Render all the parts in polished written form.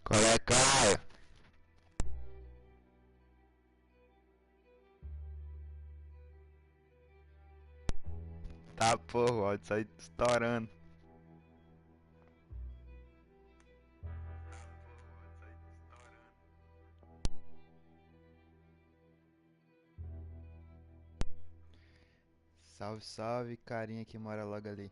Qual é, Caio? Tá, porra, o áudio sai estourando. Salve, salve, carinha que mora logo ali.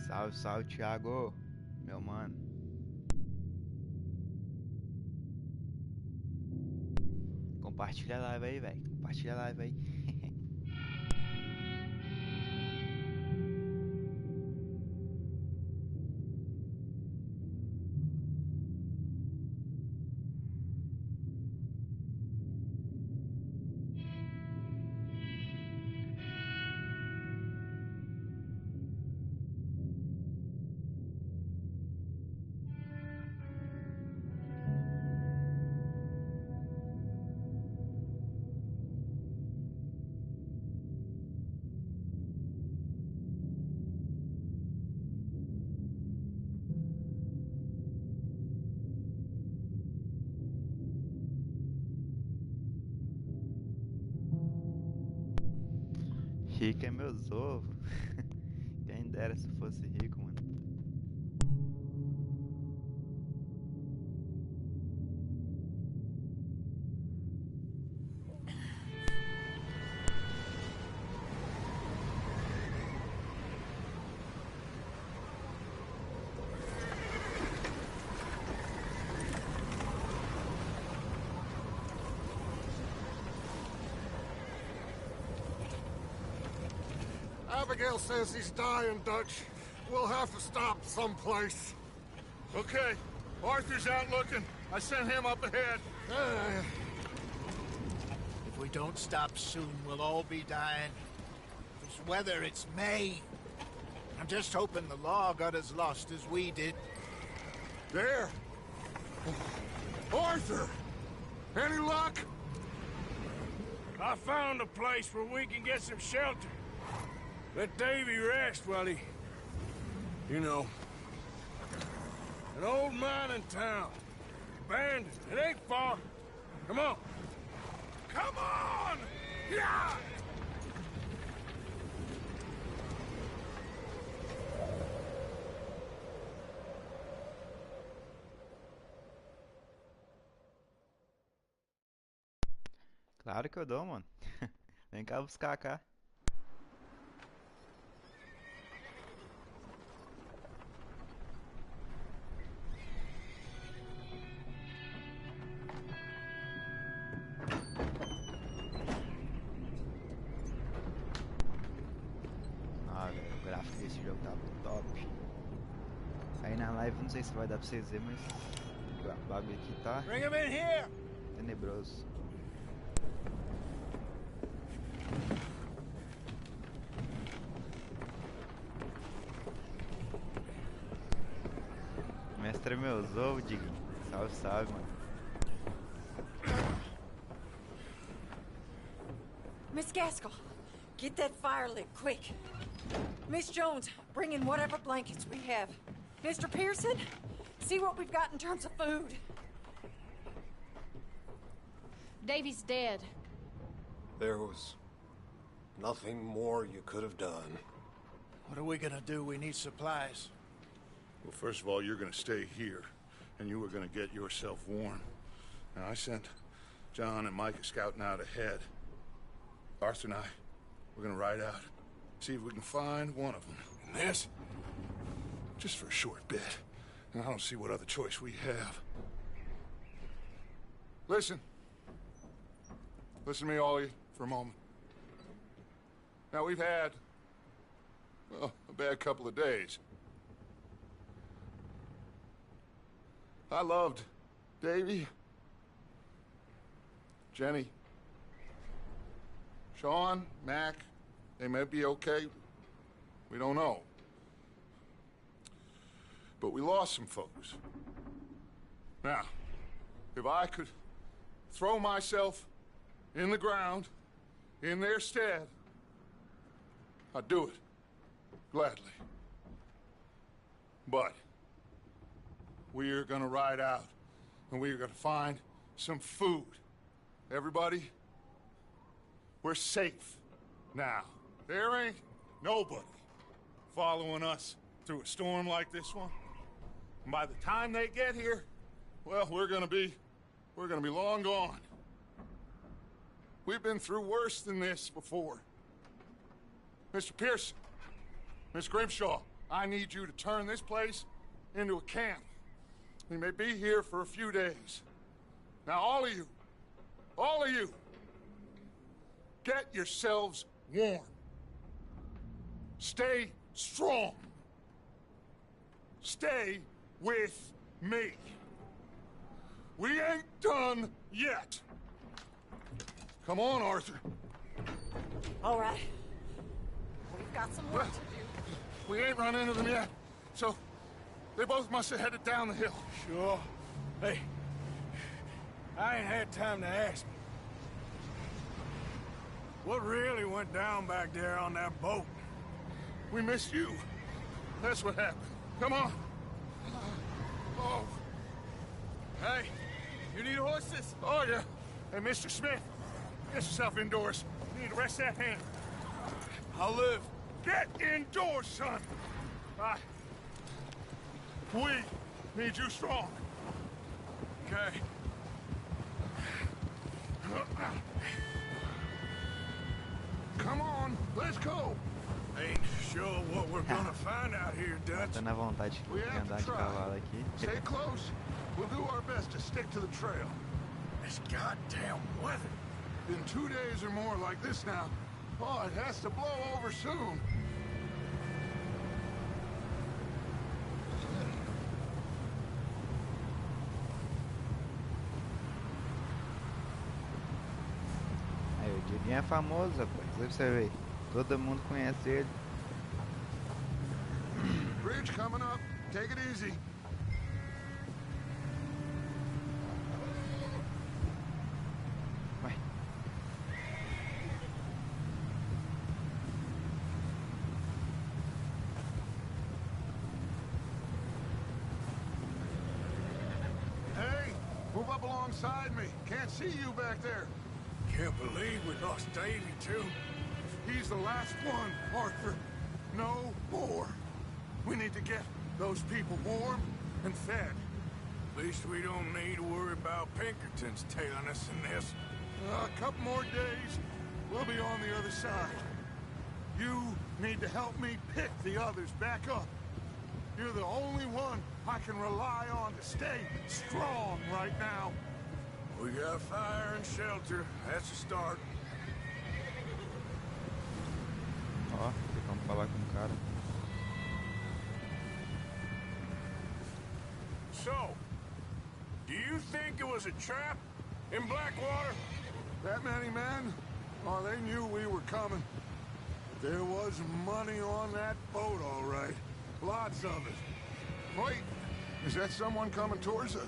Salve, salve, Thiago. Meu mano. Compartilha a live aí, velho. Compartilha a live aí. Rico é meus ovos. Quem dera se fosse rico, mano. Abigail says he's dying, Dutch. We'll have to stop someplace. Okay. Arthur's out looking. I sent him up ahead. If we don't stop soon, we'll all be dying. This weather, it's May. I'm just hoping the law got as lost as we did. There. Arthur! Any luck? I found a place where we can get some shelter. Let Davy rest while he... You know. An old mining town. Abandoned. It ain't far. Come on. Come on! Yeah! Claro que eu dou, mano. Vem cá buscar cá. Ah, velho, o gráfico desse jogo tá top. Aí na live não sei se vai dar pra vocês verem, mas o bagulho aqui tá Bring him in here! tenebroso. Mestre meus ovos, Diguinho. Salve, salve, mano. Miss Gaskell, get that fire lit, quick. Miss Jones, bring in whatever blankets we have. Mr. Pearson, see what we've got in terms of food. Davy's dead. There was nothing more you could have done. What are we gonna do? We need supplies. Well, first of all, you're gonna stay here, and you were gonna get yourself warm. Now, I sent John and Micah scouting out ahead. Arthur and I, we're gonna ride out, see if we can find one of them. And this? Just for a short bit. And I don't see what other choice we have. Listen. Listen to me, all of you, for a moment. Now, we've had, well, a bad couple of days. I loved Davy, Jenny, Sean, Mac. They may be okay. We don't know. but we lost some folks. Now, if I could throw myself in the ground in their stead, I'd do it gladly. But we are gonna ride out and we are gonna find some food. Everybody, we're safe now. There ain't nobody following us through a storm like this one. And by the time they get here, well, we're gonna be long gone. We've been through worse than this before. Mr. Pearson, Miss Grimshaw, I need you to turn this place into a camp. We may be here for a few days. Now, all of you, get yourselves warm. Stay strong. Stay with me. We ain't done yet. Come on, Arthur. All right. We've got some work to do. We ain't run into them yet, so they both must have headed down the hill. Sure. Hey, I ain't had time to ask. What really went down back there on that boat? We missed you. That's what happened. Come on. Oh. Hey, you need horses? Oh, yeah. Hey, Mr. Smith, get yourself indoors. You need to rest that hand. I'll live. Get indoors, son. We need you strong. Okay. Come on, let's go. Ain't sure what we're gonna find out here, Dutch. Tô na vontade We de have andar to de try. cavalo aqui. Stay close. We'll do our best to stick to the trail. This goddamn weather. In 2 days or more like this now, oh, it has to blow over soon. Aí o Diguinho é famoso, rapaz. Aí você vê. Todo mundo conhece ele. Bridge coming up. Take it easy. Vai. Hey, move up alongside me. Can't see you back there. Can't believe we lost Davy, too. He's the last one, Arthur. No more. We need to get those people warm and fed. At least we don't need to worry about Pinkertons tailing us in this. A couple more days, we'll be on the other side. You need to help me pick the others back up. You're the only one I can rely on to stay strong right now. We got fire and shelter. That's a start. Ó, vamos falar com o cara. So, do you think it was a trap in Blackwater? That many men? Oh, they knew we were coming. There was money on that boat, all right. Lots of it. Wait, is that someone coming towards us?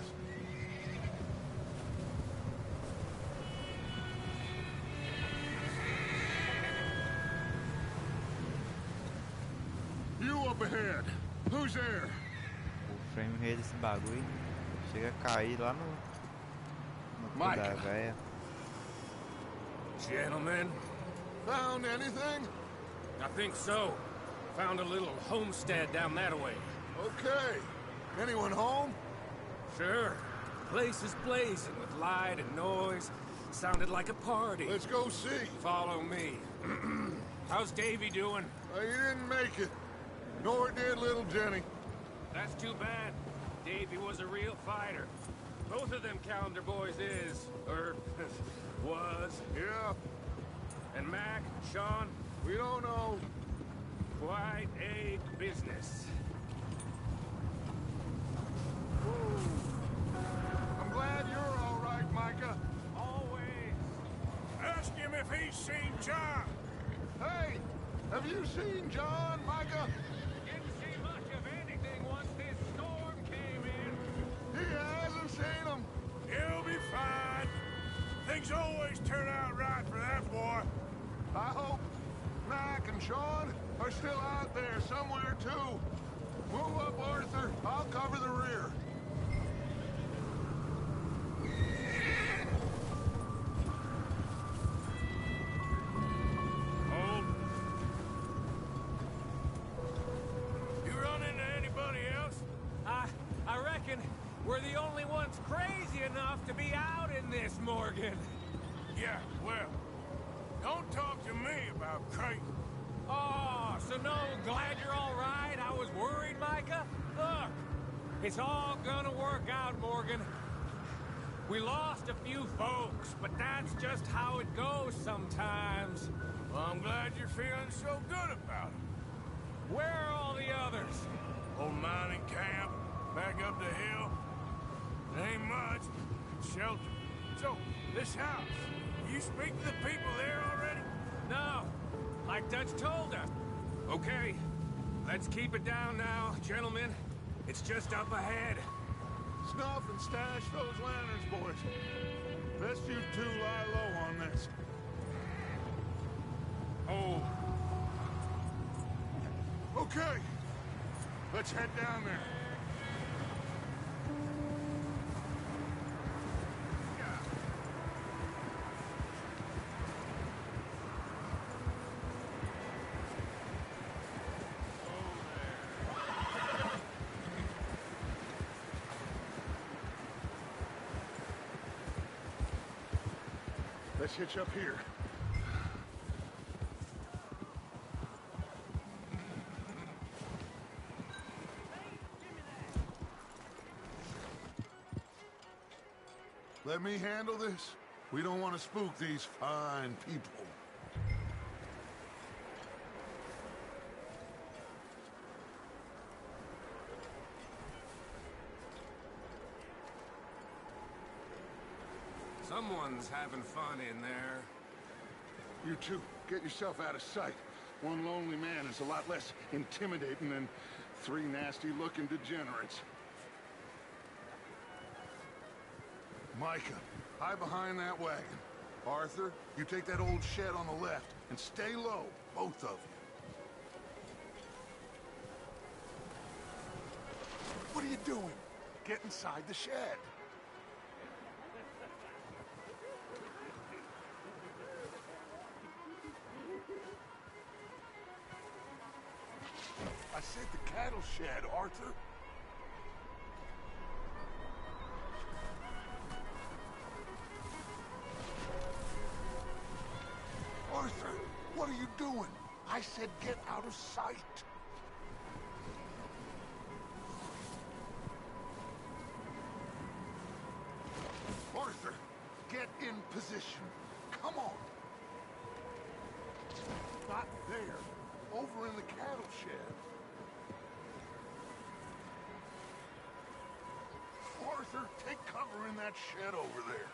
You up ahead. Who's there? O frame rate desse bagulho chega a cair lá no cu da Micah. véia. Gentlemen, Found anything? I think so. Found a little homestead down that way. Okay. Anyone home? Sure. Place is blazing with light and noise. Sounded like a party. Let's go see. Follow me. How's Davy doing? He didn't make it. Nor did little Jenny. That's too bad. Davy was a real fighter. Both of them calendar boys is, or was. Yeah, And Mac, Sean, we don't know. quite a business. I'm glad you're all right, Micah. Always. ask him if he's seen John. Hey, have you seen John, Micah? Didn't see much of anything once this storm seen him. He'll be fine. Things always turn out right for that boy. I hope Mac and Sean are still out there somewhere, too. Move up, Arthur. I'll cover the rear. Hold. You run into anybody else? I reckon we're the only ones crazy enough to be out in this, Morgan. Yeah, well, don't talk to me about crazy. Oh, so no, glad you're all right. I was worried, Micah. Look, it's all gonna work out, Morgan. We lost a few folks, but that's just how it goes sometimes. Well, I'm glad you're feeling so good about it. Where are all the others? Old mining camp, back up the hill. It ain't much. Shelter. So, this house, you speak to the people there already? No, like Dutch told us. Okay, let's keep it down now, gentlemen. It's just up ahead. Snuff and stash those lanterns, boys. Best you two lie low on this. Oh, Okay. Let's head down there. Let's hitch up here. Let me handle this. We don't want to spook these fine people. someone's having fun in there. You two, get yourself out of sight. One lonely man is a lot less intimidating than three nasty-looking degenerates. Micah, hide behind that wagon. Arthur, you take that old shed on the left, and stay low, both of you. What are you doing? Get inside the shed. I said the cattle shed, Arthur. Arthur, what are you doing? I said get out of sight. Arthur, get in position. Come on. Not there. Over in the cattle shed. Arthur, take cover in that shed over there.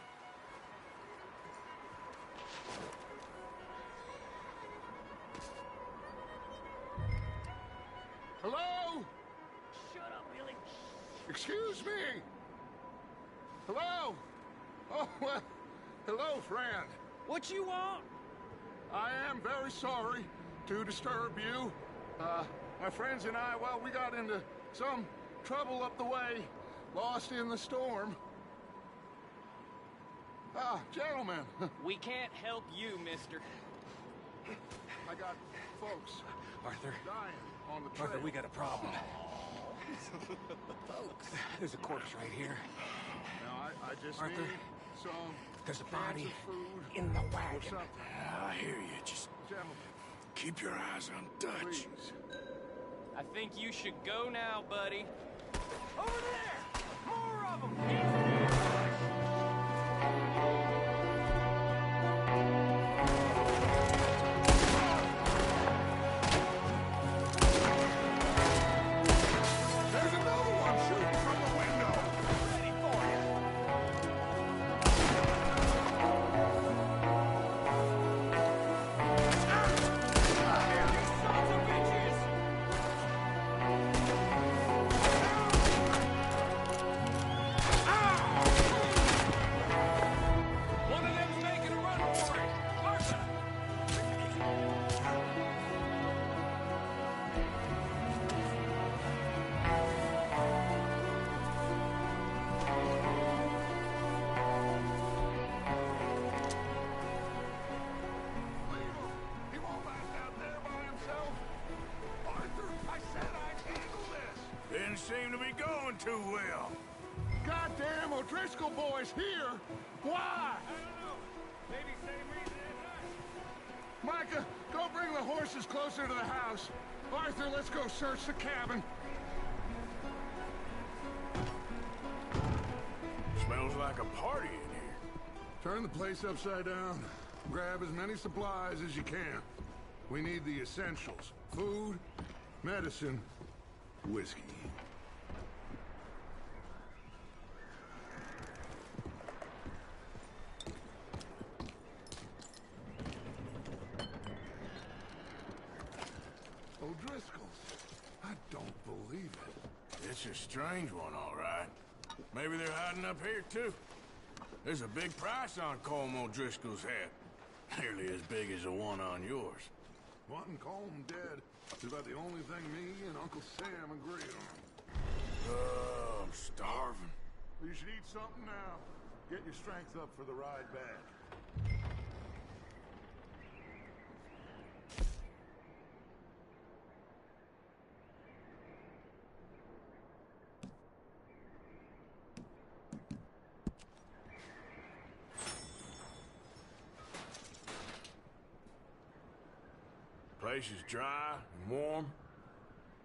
Hello? Shut up, Billy. Excuse me. Hello? Oh, well, hello, friend. What you want? I am very sorry to disturb you. My friends and I, well, we got into some trouble up the way, lost in the storm. Gentlemen, We can't help you, mister. I got folks Arthur, dying on the trail. Arthur, we got a problem. Folks, there's a corpse right here. Now, I just Arthur, need some there's a cans body of food in the or wagon. something. I hear you. Just Gentlemen, keep your eyes on Dutch. please. I think you should go now, buddy. Over there! More of them! There's another one shooting from the window. Ready for you! Sons of bitches! seem to be going too well. Goddamn O'Driscoll boys here! Why? I don't know. Maybe same reason as us. Micah, go bring the horses closer to the house. Arthur, let's go search the cabin. Smells like a party in here. Turn the place upside down. Grab as many supplies as you can. We need the essentials. Food, medicine, whiskey. O'Driscoll's. I don't believe it. It's a strange one, all right. Maybe they're hiding up here, too. There's a big price on Colm O'Driscoll's head. Nearly as big as the one on yours. Wanting Colm dead is about the only thing me and Uncle Sam agree on. Oh, I'm starving. You should eat something now. Get your strength up for the ride back. Place is dry and warm.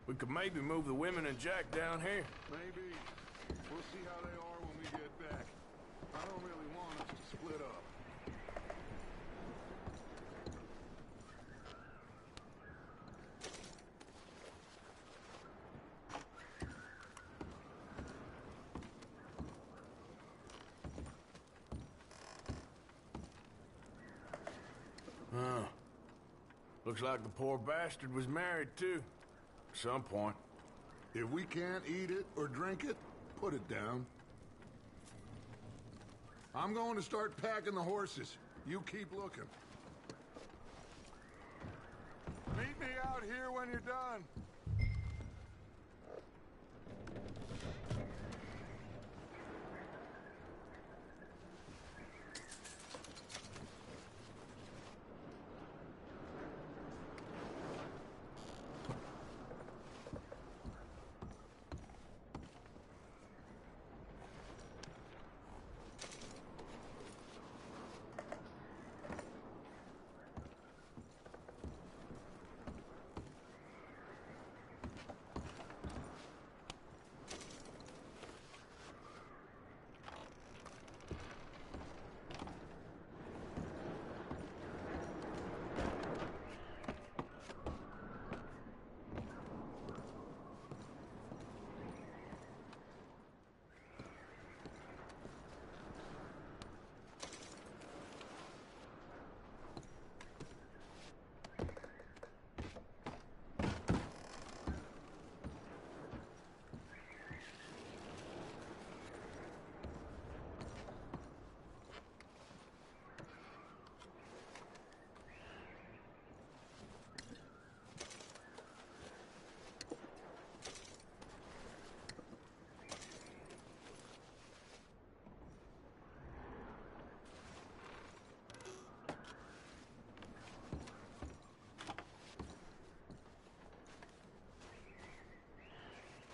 We could maybe move the women and Jack down here. Maybe. We'll see how they are when we get back. I don't really want us to split up. Oh. Looks like the poor bastard was married, too. At some point. If we can't eat it or drink it, put it down. I'm going to start packing the horses. You keep looking. Meet me out here when you're done.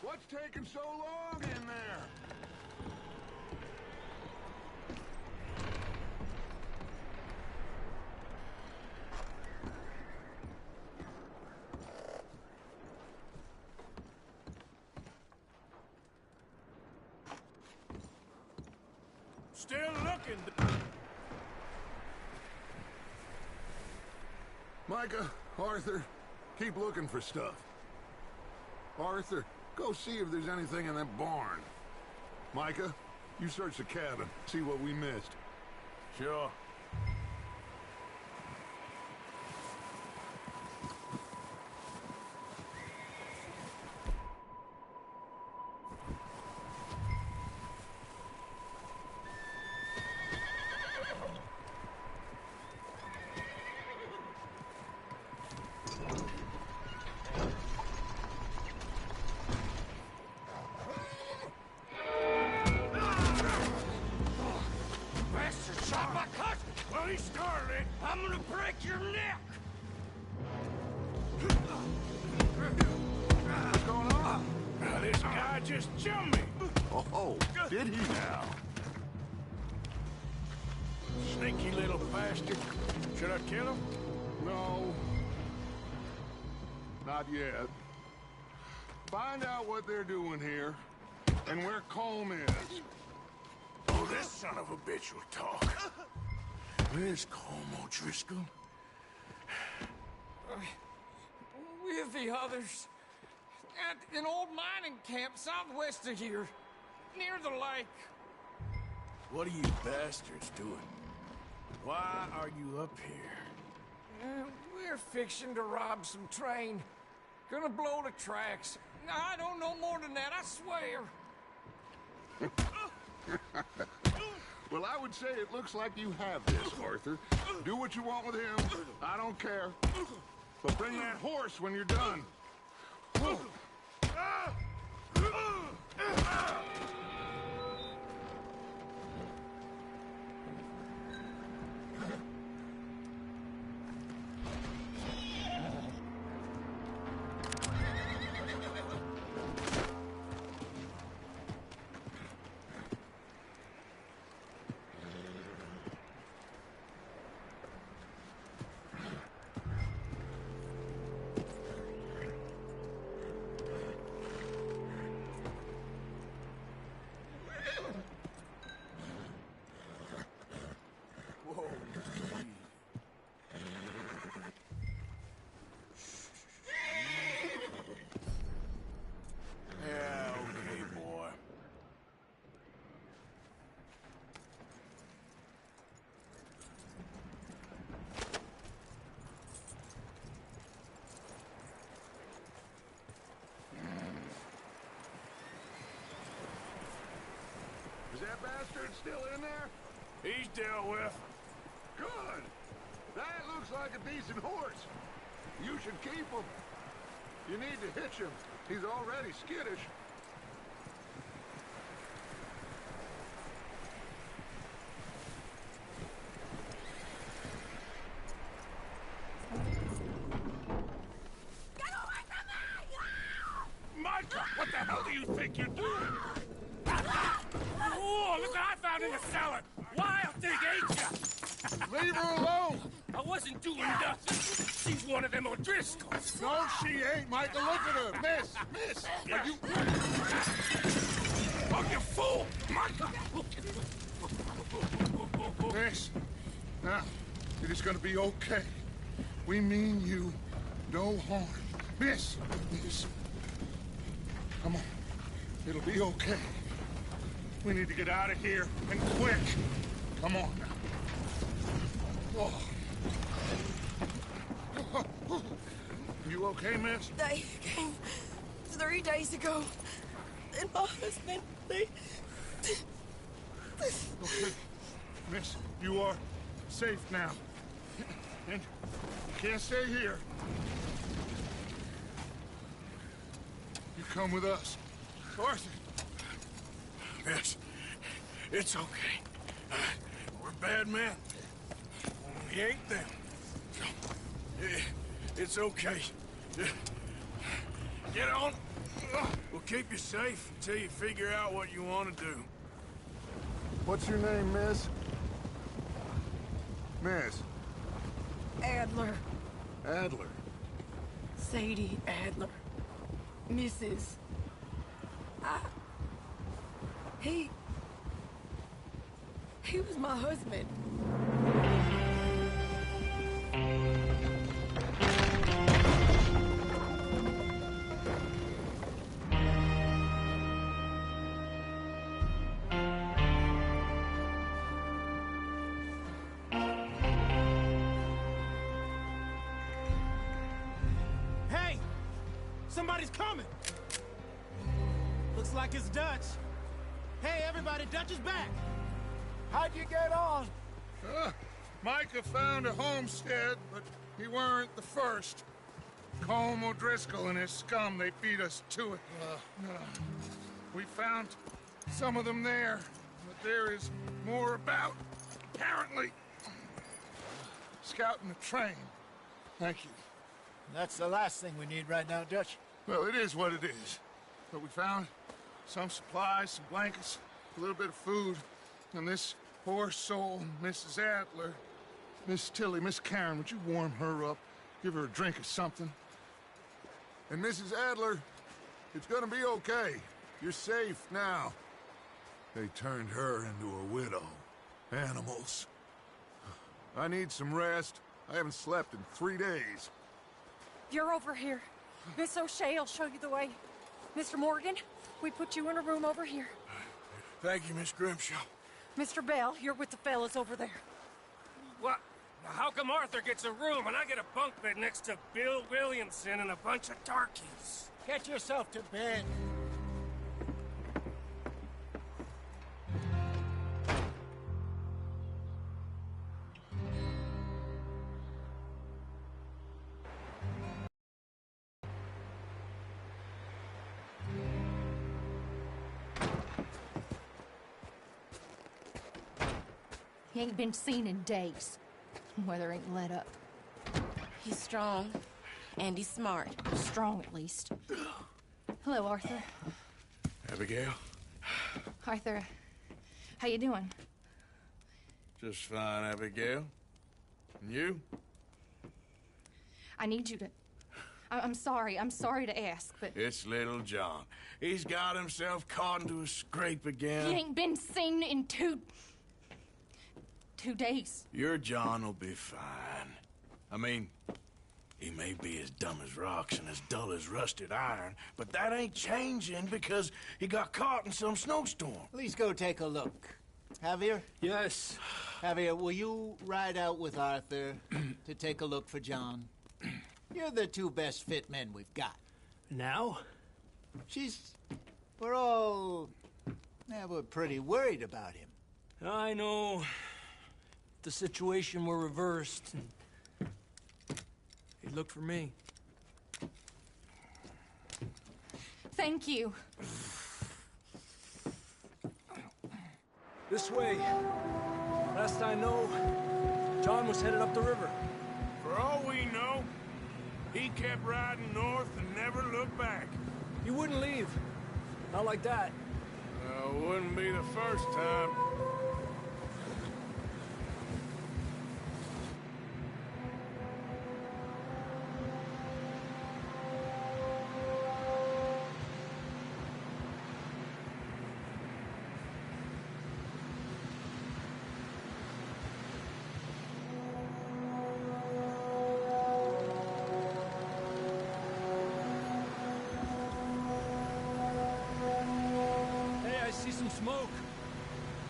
What's taking so long in there? Still looking. Micah, Arthur, keep looking for stuff. Arthur, go see if there's anything in that barn. Micah, you search the cabin, see what we missed. Sure. I'm gonna break your neck! What's going on? This guy just jumped me. Oh, did he now? Sneaky little bastard. Should I kill him? No. Not yet. Find out what they're doing here and where Colm is. Oh, this son of a bitch will talk. Where's Colm O'Driscoll? With the others. At an old mining camp southwest of here. Near the lake. What are you bastards doing? Why are you up here? We're fixing to rob some train. Gonna blow the tracks. I don't know more than that, I swear. Well, I would say it looks like you have this, Arthur. Do what you want with him. I don't care. But bring that horse when you're done. Yeah, okay, boy. Is that bastard still in there? He's dealt with. Good. That looks like a decent horse. You should keep him. You need to hitch him. He's already skittish. Micah, what the hell do you think you're doing? Oh, look what I found in the cellar. Wild thing, ain't ya? Leave her alone. I wasn't doing nothing. She's one of them O'Driscolls. No, she ain't, Micah. Look at her. Miss, are you... Oh, you fool! Micah! Miss, now, it is gonna be okay. We mean you no harm. Miss. Come on. It'll be okay. We need to get out of here, and quick. Come on now. Oh. You okay, miss? They came 3 days ago. And my husband, they... Okay. Miss, you are safe now. And you can't stay here. You come with us. Arthur. Miss, it's okay. We're bad men. We ain't them. It's okay. Get on. We'll keep you safe until you figure out what you want to do. What's your name, miss? Miss. Adler. Adler. Sadie Adler. Mrs. He was my husband. Hey! Somebody's coming! Looks like it's Dutch. Hey, everybody, Dutch is back! How'd you get on? Micah found a homestead, but he weren't the first. Colm O'Driscoll and his scum, they beat us to it. We found some of them there, but there is more about, apparently. Scouting the train. Thank you. That's the last thing we need right now, Dutch. Well, it is what it is. But we found some supplies, some blankets, a little bit of food, and this poor soul, Mrs. Adler. Miss Tilly, Miss Karen, would you warm her up? Give her a drink or something? And Mrs. Adler, it's gonna be okay. You're safe now. They turned her into a widow. Animals. I need some rest. I haven't slept in 3 days. You're over here. Miss O'Shea will show you the way. Mr. Morgan, we put you in a room over here. Thank you, Miss Grimshaw. Mr. Bell, you're with the fellas over there. What? How come Arthur gets a room and I get a bunk bed next to Bill Williamson and a bunch of darkies? Get yourself to bed. He ain't been seen in days. Weather ain't let up. He's strong, and he's smart. Strong, at least. Hello, Arthur. Abigail? Arthur, how you doing? Just fine, Abigail. And you? I need you to... I'm sorry to ask, but... It's little John. He's got himself caught into a scrape again. He ain't been seen in 2 days. Your John will be fine. I mean, he may be as dumb as rocks and as dull as rusted iron, but that ain't changing because he got caught in some snowstorm. Please go take a look. Javier? Yes. Javier, will you ride out with Arthur to take a look for John? You're the 2 best fit men we've got. Now? We're pretty worried about him. I know. If the situation were reversed, he'd look for me. Thank you. This way. Last I know, John was headed up the river. For all we know, he kept riding north and never looked back. He wouldn't leave. Not like that. Wouldn't be the first time. Smoke.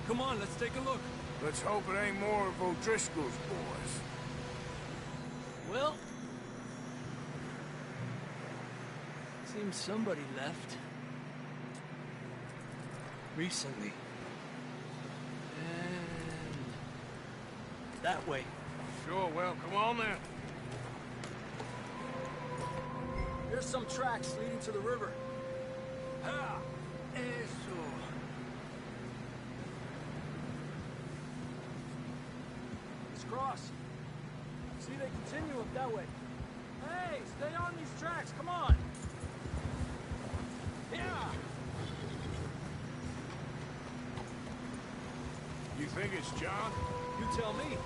Come on, let's take a look. Let's hope it ain't more of O'Driscoll's boys. Well, seems somebody left. Recently. And that way. Sure, well, come on then. There's some tracks leading to the river. Ha! Eso. Cross. See, they continue up that way. Hey, stay on these tracks, come on! Yeah! You think it's John? You tell me.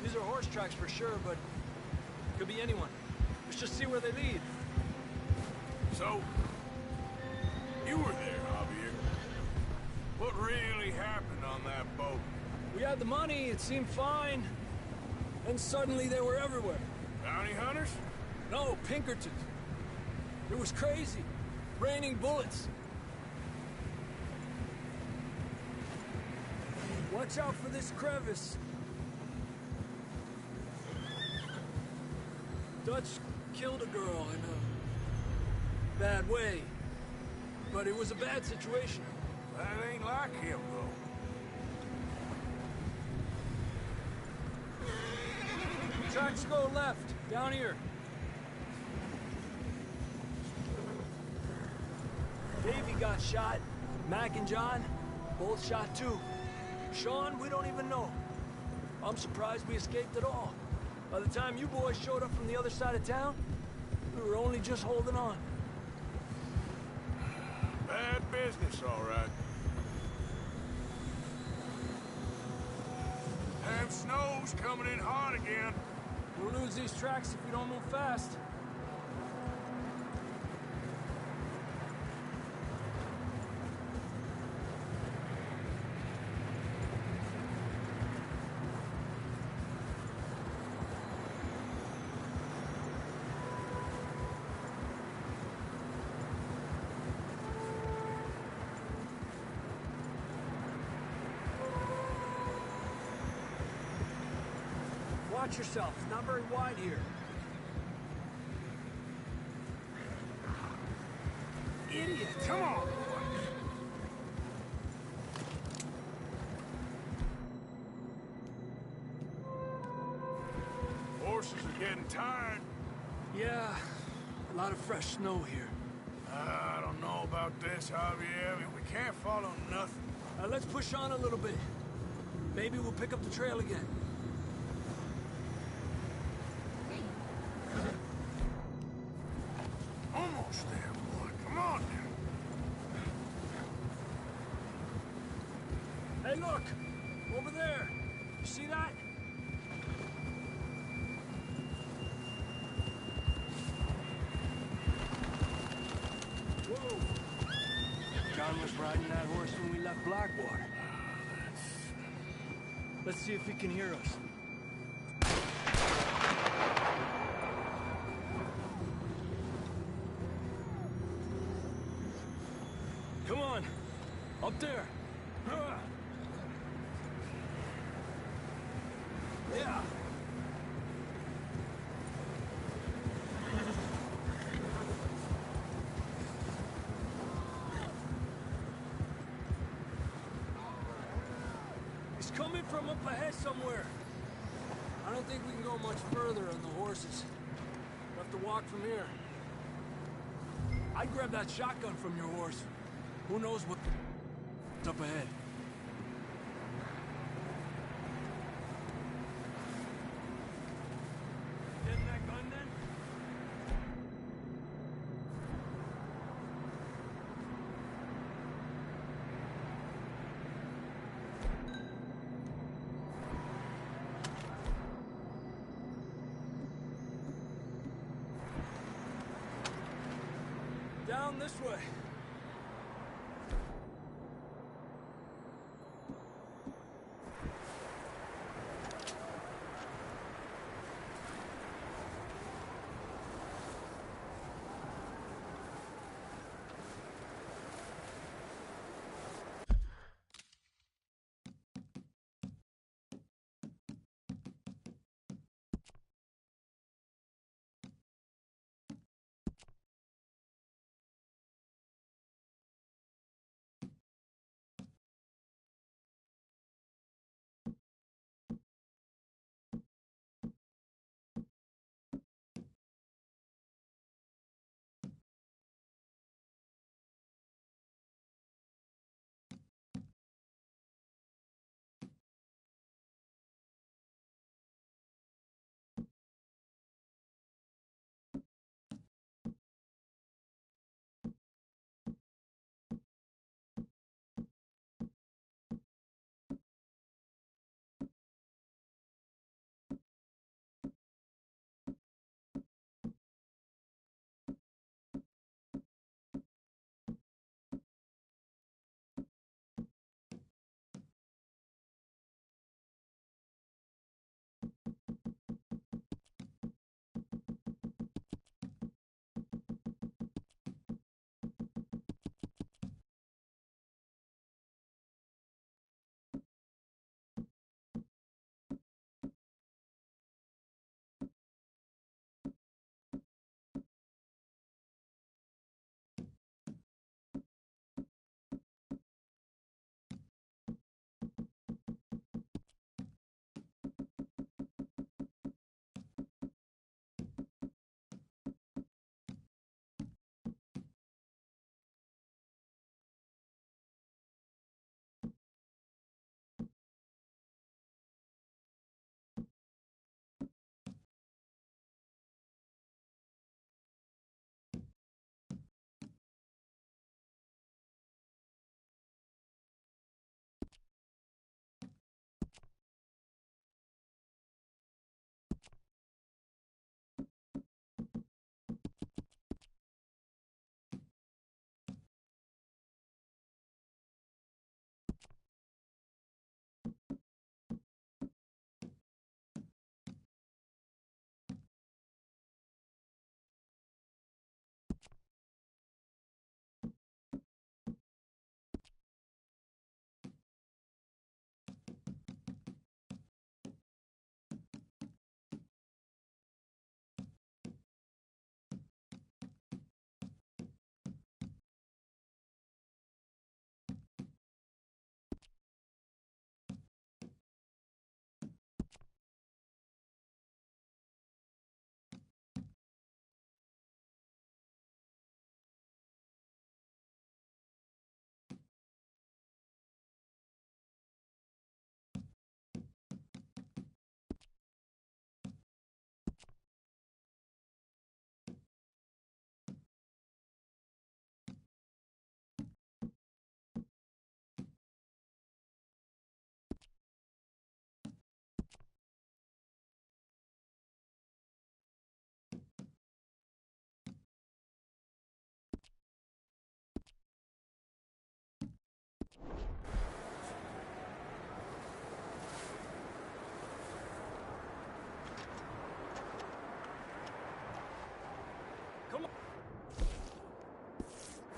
These are horse tracks for sure, but could be anyone. Let's just see where they lead. So, you were there, Javier. What really happened on that boat? We had the money, it seemed fine. Then suddenly they were everywhere. Bounty hunters? No, Pinkertons. It was crazy. Raining bullets. Watch out for this crevice. Dutch killed a girl in a bad way. But it was a bad situation. That ain't like him, though. Tracks go left, down here. Davey got shot. Mac and John, both shot too. Sean, we don't even know. I'm surprised we escaped at all. By the time you boys showed up from the other side of town, we were only just holding on. Bad business, all right. Damn snow's coming in hard again. We'll lose these tracks if we don't move fast. Watch yourself. It's not very wide here. Idiot! Come on! Horses are getting tired. Yeah, a lot of fresh snow here. I don't know about this, Javier. I mean, we can't follow nothing. Let's push on a little bit. Maybe we'll pick up the trail again. Almost there, boy. Come on now. Hey, look! Over there! You see that? Whoa! John was riding that horse when we left Blackwater. Let's see if he can hear us. Come on! Up there! Yeah! He's coming from up ahead somewhere. I don't think we can go much further on the horses. We'll have to walk from here. I'd grab that shotgun from your horse. Who knows what's up ahead? Getting that gun then? Down this way.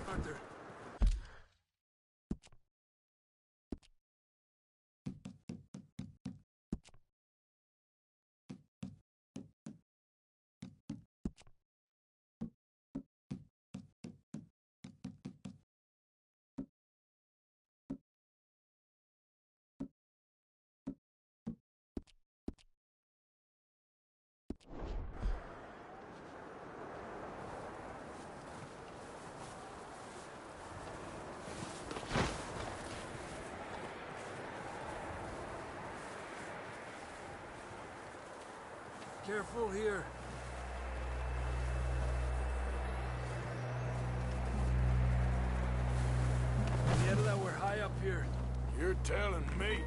Arthur. Careful here. Yeah, that we're high up here. You're telling me.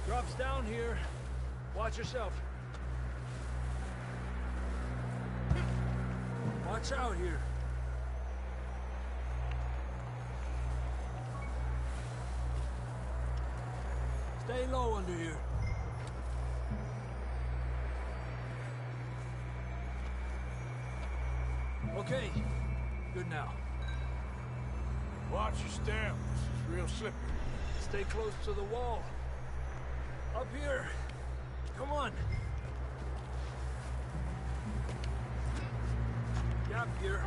Drops down here. Watch yourself. Watch out here. Stay low under here. Okay, good now. Watch your step. This is real slippery. Stay close to the wall. Up here. Come on. Gap here.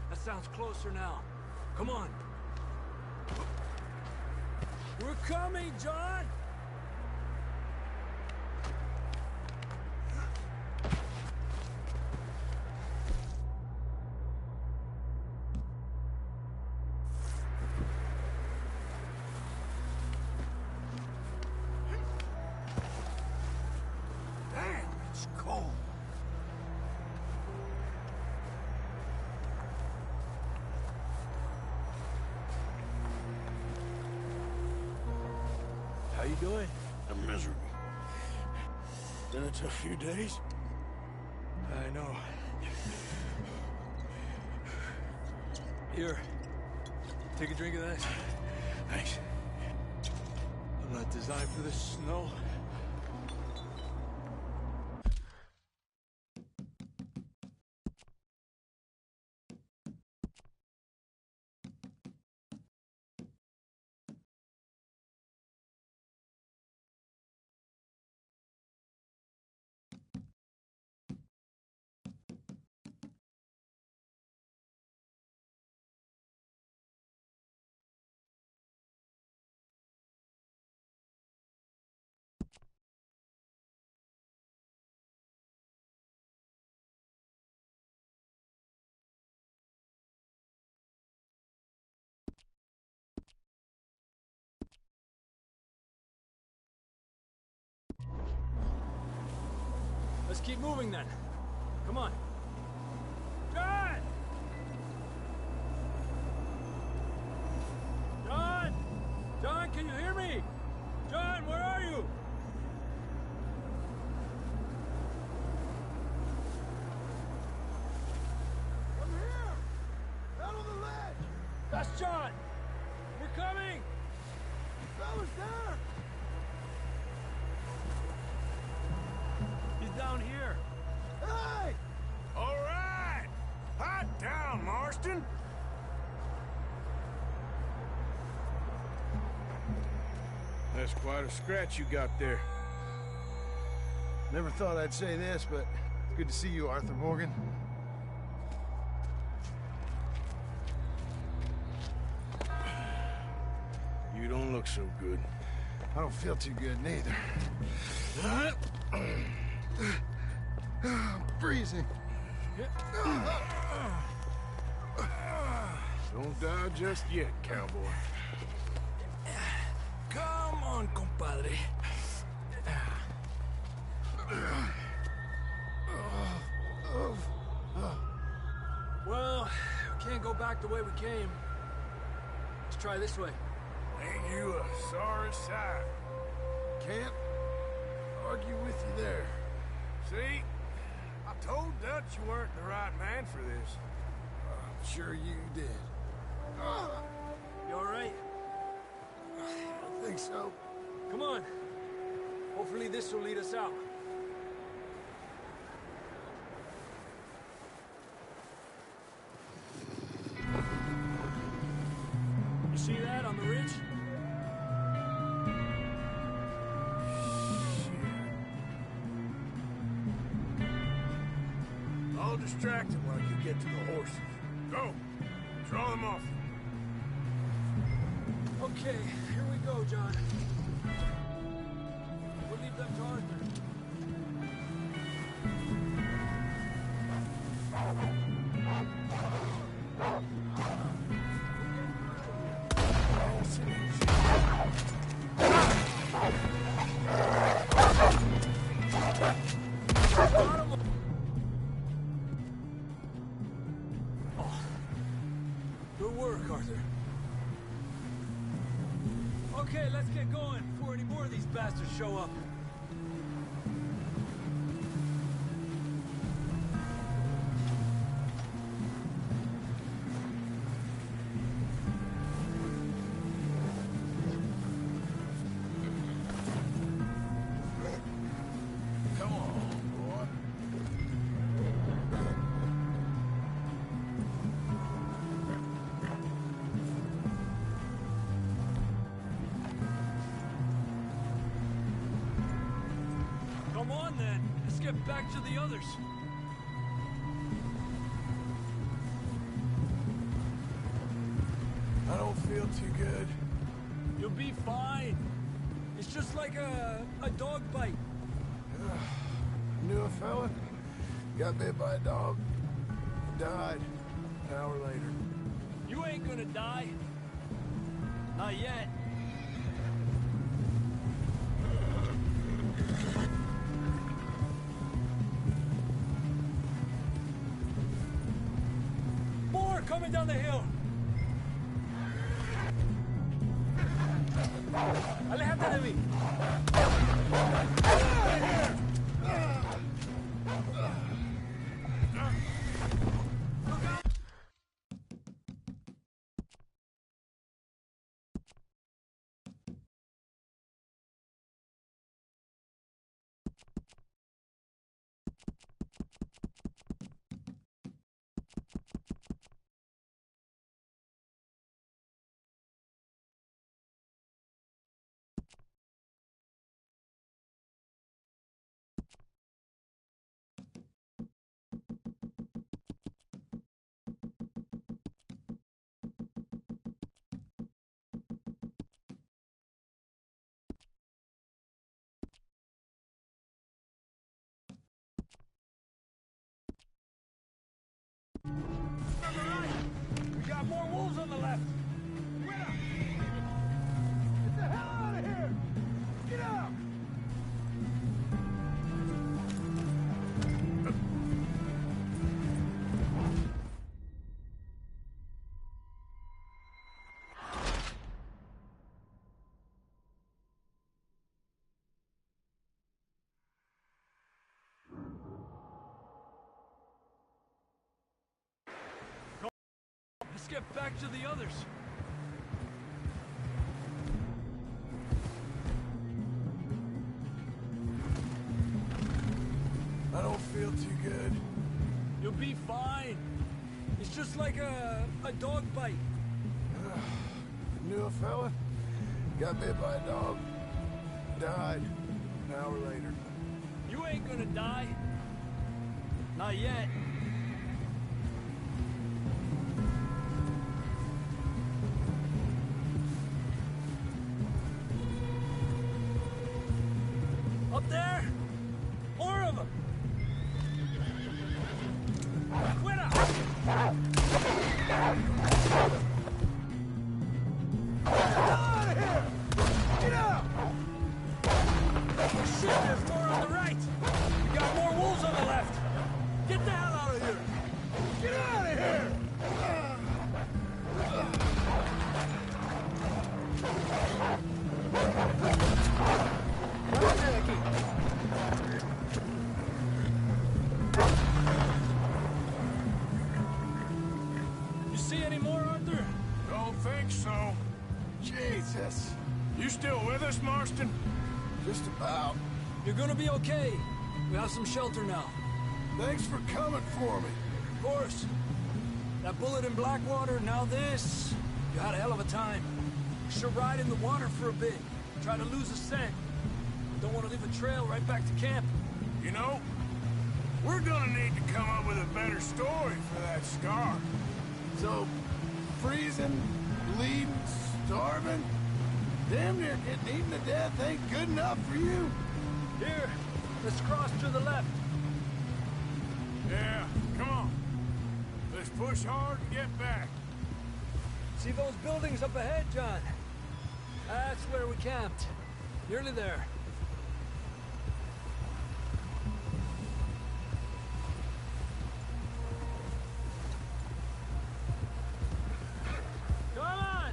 That sounds closer now. Come on. We're coming, John! How you doing? I'm miserable. Been a tough few days. I know. Here. Take a drink of that. Thanks. I'm not designed for this snow. Let's keep moving then. Come on. John! John! John, can you hear me? John, where are you? I'm here! Out on the ledge! That's John! We're coming! Fella's there! He's down here. Hey! All right! Hot down, Marston! That's quite a scratch you got there. Never thought I'd say this, but it's good to see you, Arthur Morgan. You don't look so good. I don't feel too good, neither. I'm freezing. Don't die just yet, cowboy. Come on, compadre. can't go back the way we came. Let's try this way. Ain't you a sorry sight? Can't argue with you there. See? I told Dutch you weren't the right man for this. I'm sure you did. You alright? I think so. Come on. Hopefully this will lead us out. You see that on the ridge? I'll distract him while you get to the horses. Go! Draw them off. Okay, here we go, John. We'll leave them to Arthur. Good work, Arthur. Okay, let's get going before any more of these bastards show up. Come on, boy. Come on, then. Let's get back to the others. I don't feel too good. You'll be fine. It's just like a dog bite. Knew a fella, got bit by a dog, died an hour later. You ain't gonna die. Not yet. More coming down the hill. Aléjate de mí. On the right. We got more wolves on the left. Get the hell out of here! Get out! Let's get back to the others. I don't feel too good. You'll be fine. It's just like a dog bite. Knew a fella, got bit by a dog, died an hour later. You ain't gonna die. Not yet. Up there? More of them! Quita! Get out of here! Get out! Shit, there's more on the right! We got more wolves on the left! Get the hell out of here! Get out of here! You see any more, Arthur? Don't think so. Jesus. You still with us, Marston? Just about. You're gonna be okay. We have some shelter now. Thanks for coming for me. Of course. That bullet in Blackwater, now this. You had a hell of a time. You should ride in the water for a bit. Try to lose a scent. Don't want to leave a trail right back to camp. You know, we're gonna need to come up with a better story for that scar. So, freezing, bleeding, starving, damn near getting eaten to death ain't good enough for you? Here, let's cross to the left. Yeah, come on. Let's push hard and get back. See those buildings up ahead, John? That's where we camped. Nearly there. Come on!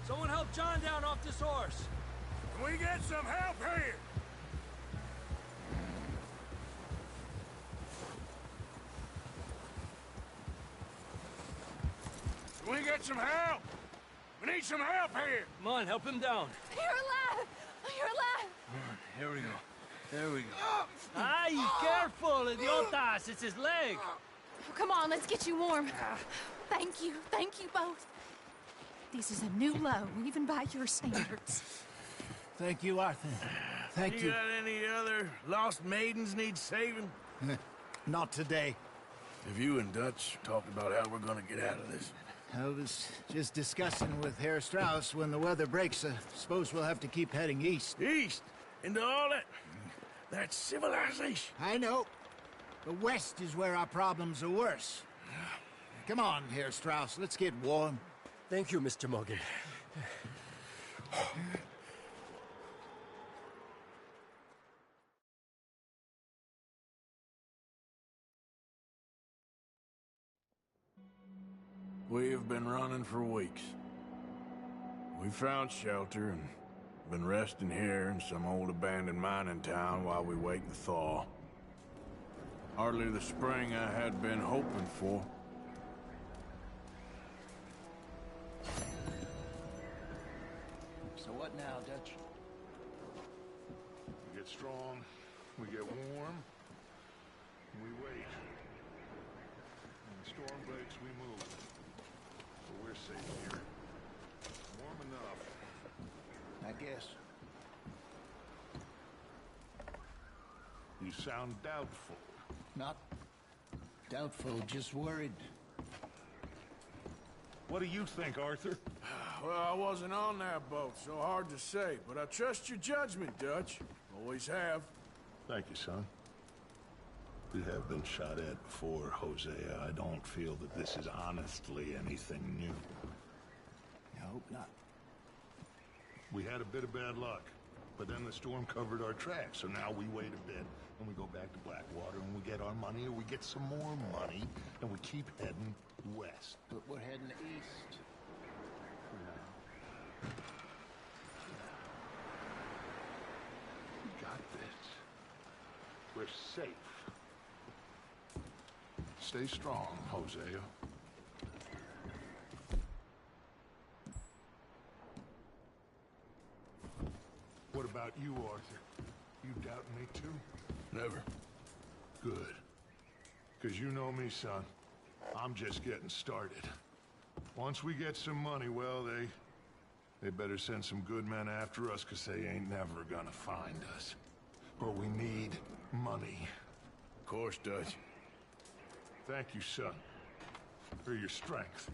Someone help John down off this horse. Can we get some help here? Can we get some help? We need some help here. Come on, help him down. You're alive! You're alive! Here we go. There we go. Ay, careful, idiotas! It's his leg. Oh, come on, let's get you warm. Thank you both. This is a new low, even by your standards. Thank you, Arthur. Thank you. You got any other lost maidens need saving? Not today. Have you and Dutch talked about how we're gonna get out of this? I was just discussing with Herr Strauss when the weather breaks. I suppose we'll have to keep heading east. East? Into all that civilization? I know. The west is where our problems are worse. Come on, Herr Strauss. Let's get warm. Thank you, Mr. Morgan. We have been running for weeks. We found shelter and been resting here in some old abandoned mining town while we wait the thaw. Hardly the spring I had been hoping for. So what now, Dutch? We get strong, we get warm, and we wait. When the storm breaks, we move. But we're safe here. Warm enough. I guess. You sound doubtful. Not doubtful, just worried. What do you think, Arthur? Well, I wasn't on that boat, so hard to say, but I trust your judgment, Dutch. Always have. Thank you, son. We have been shot at before, Hosea. I don't feel that this is honestly anything new. I hope not. We had a bit of bad luck, but then the storm covered our tracks, so now we wait a bit, and we go back to Blackwater, and we get our money, or we get some more money, and we keep heading west. But we're heading east. We got this. We're safe. Stay strong, Hosea. What about you, Arthur? You doubt me too? Never. Good. Because you know me, son. I'm just getting started. Once we get some money, well, they better send some good men after us, because they ain't never gonna find us. But we need money. Of course, Dutch. Thank you, son, for your strength.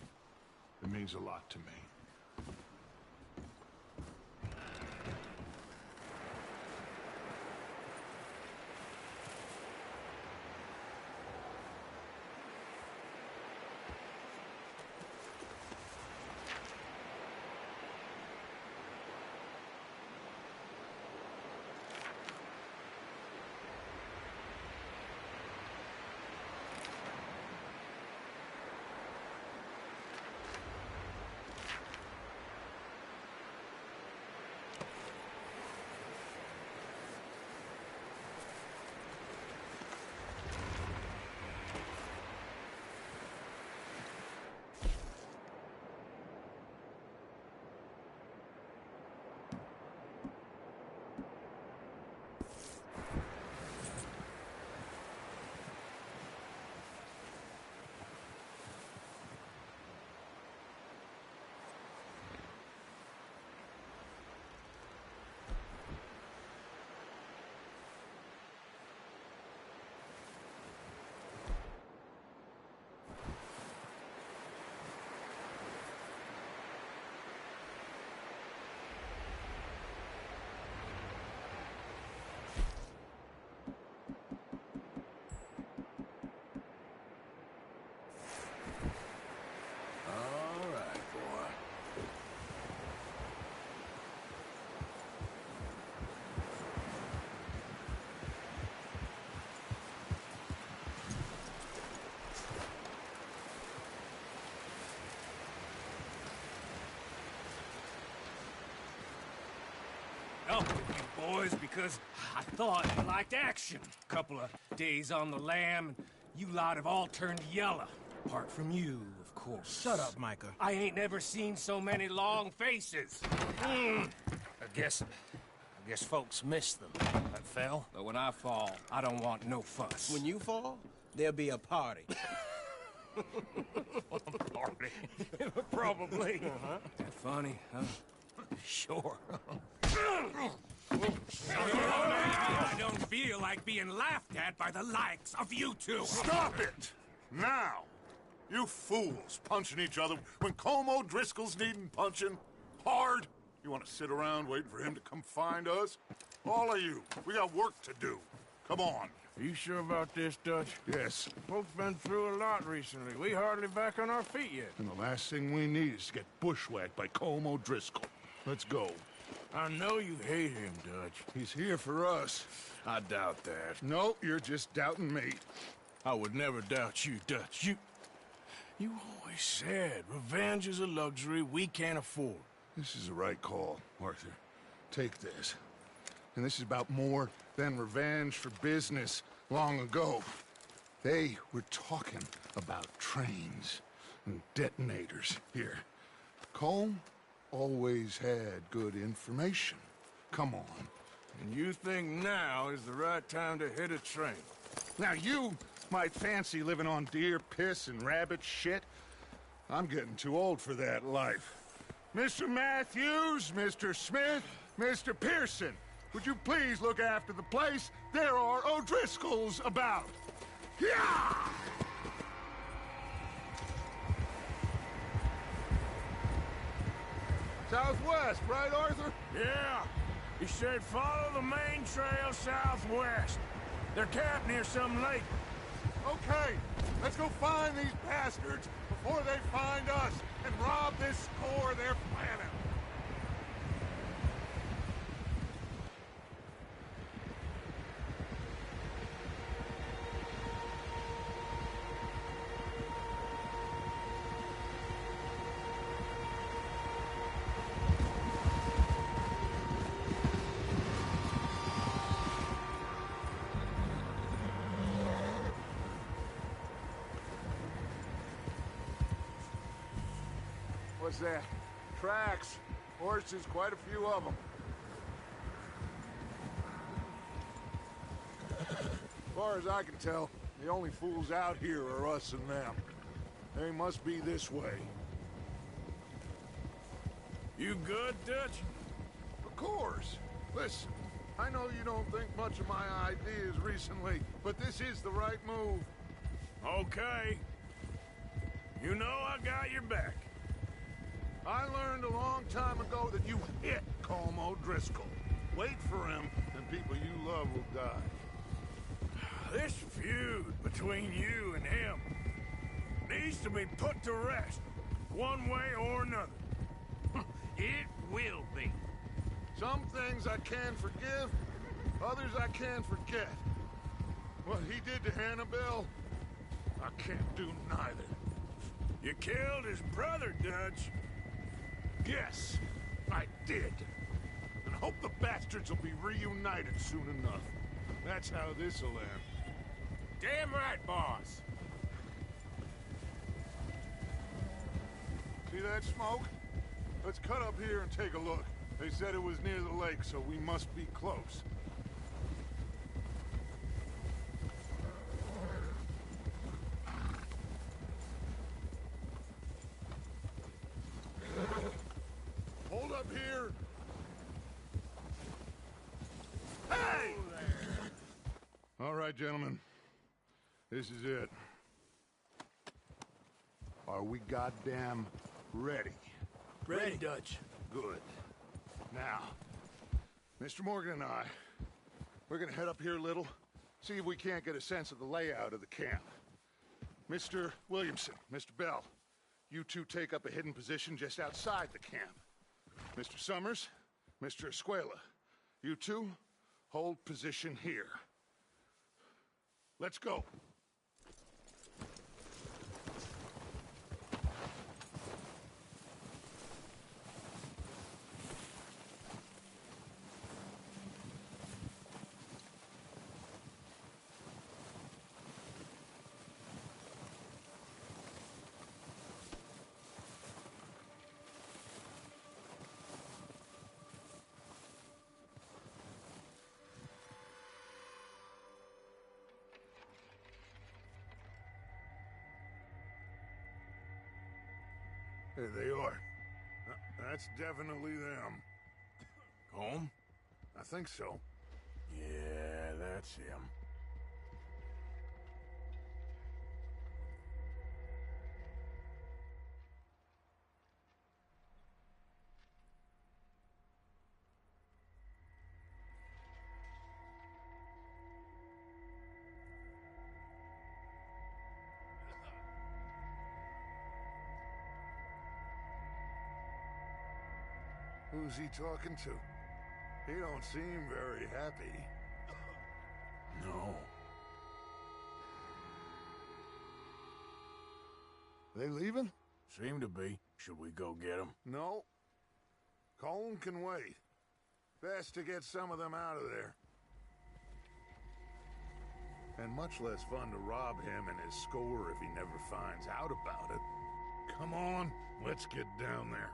It means a lot to me. was because I thought you liked action. Couple of days on the lam, and you lot have all turned yellow. Apart from you, of course. Shut up, Micah. I ain't never seen so many long faces. I guess folks miss them. That fell. But when I fall, I don't want no fuss. When you fall, there'll be a party. Party? Probably. That funny, huh? Sure. I don't feel like being laughed at by the likes of you two. Stop it! Now! You fools punching each other when Colm O'Driscoll's needing punching hard. You want to sit around waiting for him to come find us? All of you, we got work to do. Come on. Are you sure about this, Dutch? Yes. Folks been through a lot recently. We hardly back on our feet yet. And the last thing we need is to get bushwhacked by Colm O'Driscoll. Let's go. I know you hate him, Dutch. He's here for us. I doubt that. No, you're just doubting me. I would never doubt you, Dutch. You always said revenge is a luxury we can't afford. This is the right call, Arthur. Take this. And this is about more than revenge for business long ago. They were talking about trains and detonators here. Colm always had good information. Come on. And you think now is the right time to hit a train? Now you might fancy living on deer piss and rabbit shit. I'm getting too old for that life. Mr. Matthews, Mr. Smith, Mr. Pearson, would you please look after the place? There are O'Driscolls about. Yeah! Southwest, right, Arthur? Yeah. He said follow the main trail southwest. They're camped near some lake. Okay, let's go find these bastards before they find us and rob this core they're planning. What's that? Tracks. Horses, quite a few of them. As far as I can tell, the only fools out here are us and them. They must be this way. You good, Dutch? Of course. Listen, I know you don't think much of my ideas recently, but this is the right move. Okay. You know I got your back. I learned a long time ago that you hit Colm O'Driscoll. Wait for him, and people you love will die. This feud between you and him needs to be put to rest, one way or another. It will be. Some things I can forgive, others I can't forget. What he did to Annabelle, I can't do neither. You killed his brother, Dutch. Yes, I did. And hope the bastards will be reunited soon enough. That's how this'll end. Damn right, boss. See that smoke? Let's cut up here and take a look. They said it was near the lake, so we must be close. Hold up here. Hey! All right, gentlemen. This is it. Are we goddamn ready? Ready, Dutch. Good. Now, Mr. Morgan and I, we're gonna head up here a little, see if we can't get a sense of the layout of the camp. Mr. Williamson, Mr. Bell, you two take up a hidden position just outside the camp. Mr. Summers, Mr. Escuela, you two hold position here. Let's go. There they are. That's definitely them. Home? I think so. Yeah, that's him. Who's he talking to? He don't seem very happy. No. They leaving? Seem to be. Should we go get them? No. Colm can wait. Best to get some of them out of there. And much less fun to rob him and his score if he never finds out about it. Come on, let's get down there.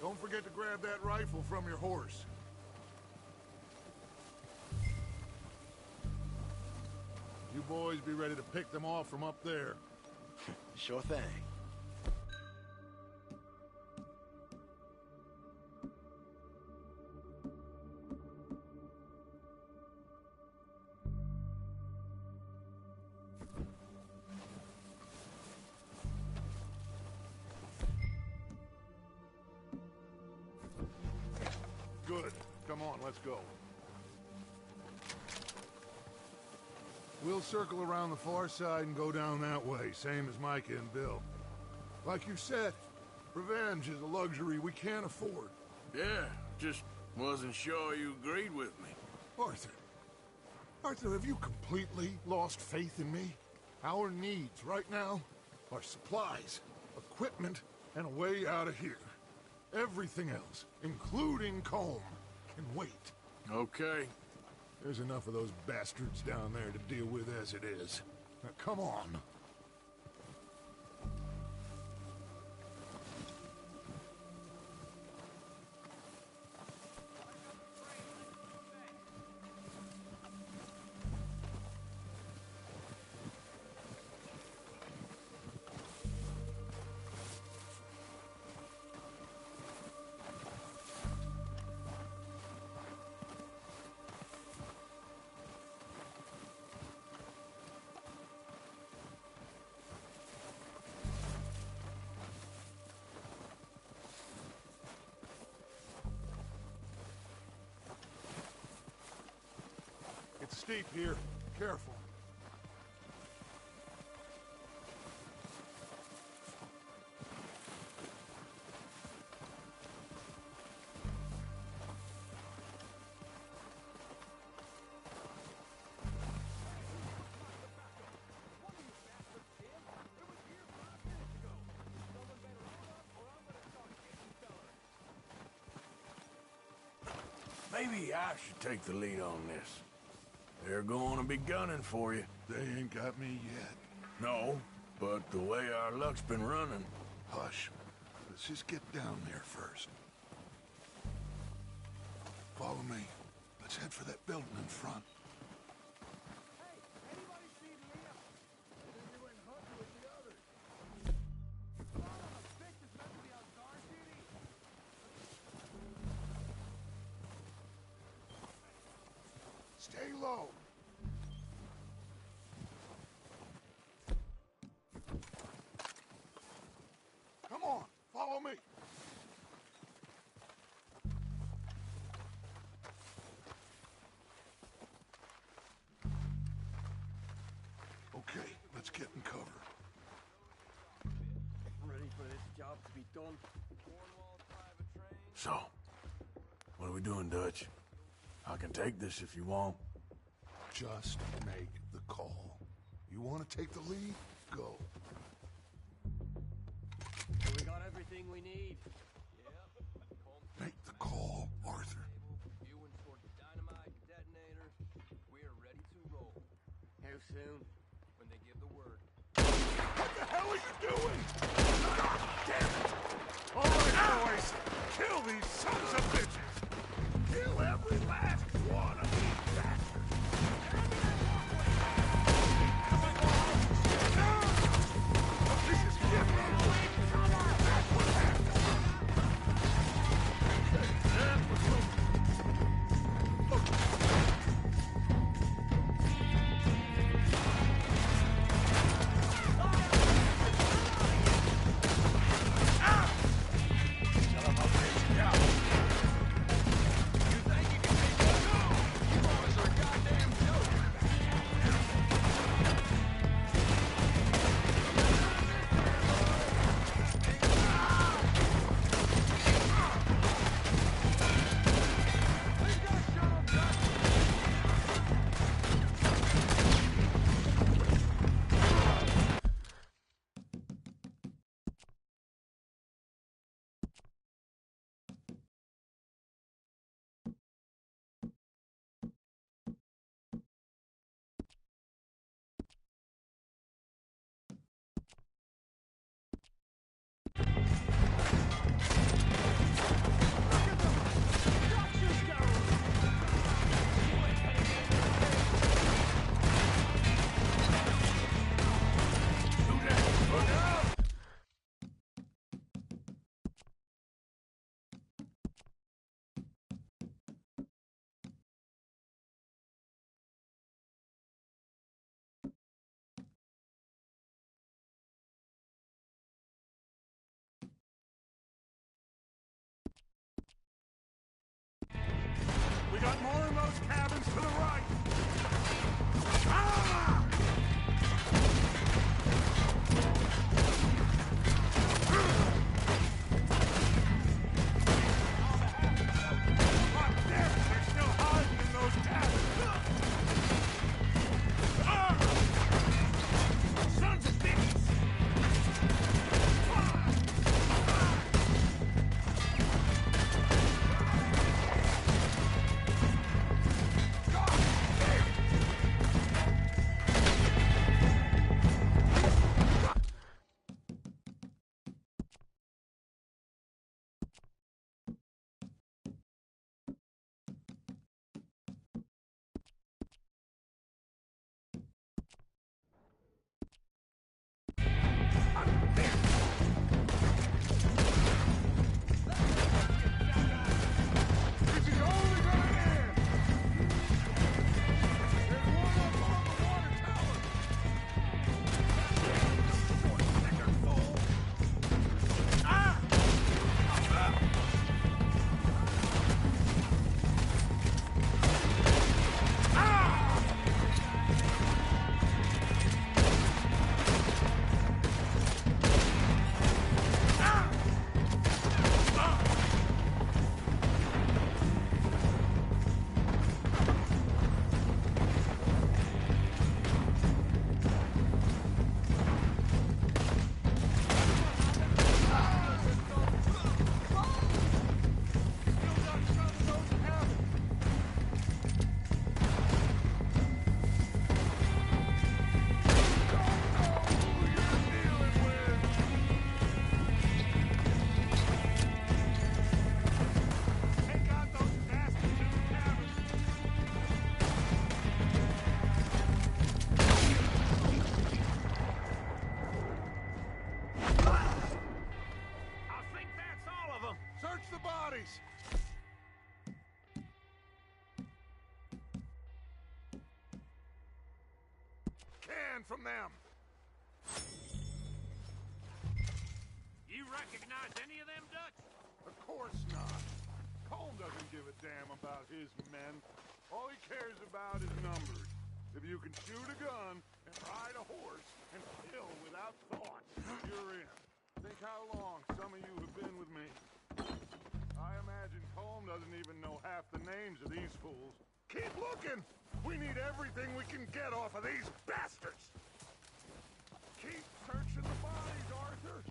Don't forget to grab that rifle from your horse. You boys be ready to pick them off from up there. Sure thing. Good. Come on, let's go. We'll circle around the far side and go down that way, same as Micah and Bill. Like you said, revenge is a luxury we can't afford. Yeah, just wasn't sure you agreed with me. Arthur. Arthur, have you completely lost faith in me? Our needs right now are supplies, equipment, and a way out of here. Everything else, including Colm, can wait. Okay. There's enough of those bastards down there to deal with as it is. Now, come on. It's steep here. Careful. Maybe I should take the lead on this. They're going to be gunning for you. They ain't got me yet. No, but the way our luck's been running... Hush. Let's just get down there first. Follow me. Let's head for that building in front. Stay low. Come on, follow me. Okay, let's get in cover. Ready for this job to be done? So, what are we doing, Dutch? I can take this if you want. Just make the call. You want to take the lead? Go. We got everything we need. Make the call, Arthur. Dynamite detonator. We're ready to roll. How soon? When they give the word. What the hell are you doing? Damn it! All right, boys. Kill these sons of bitches. Kill every last We got more in those cabins to the right. Ah! They're still hiding in those cabins. Ah! Sons of bitches! From them. You recognize any of them, Dutch? Of course not. Colm doesn't give a damn about his men. All he cares about is numbers. If you can shoot a gun and ride a horse and kill without thought, you're in. Think how long some of you have been with me. I imagine Colm doesn't even know half the names of these fools. Keep looking! We need everything we can get off of these bastards! Keep searching the bodies, Arthur!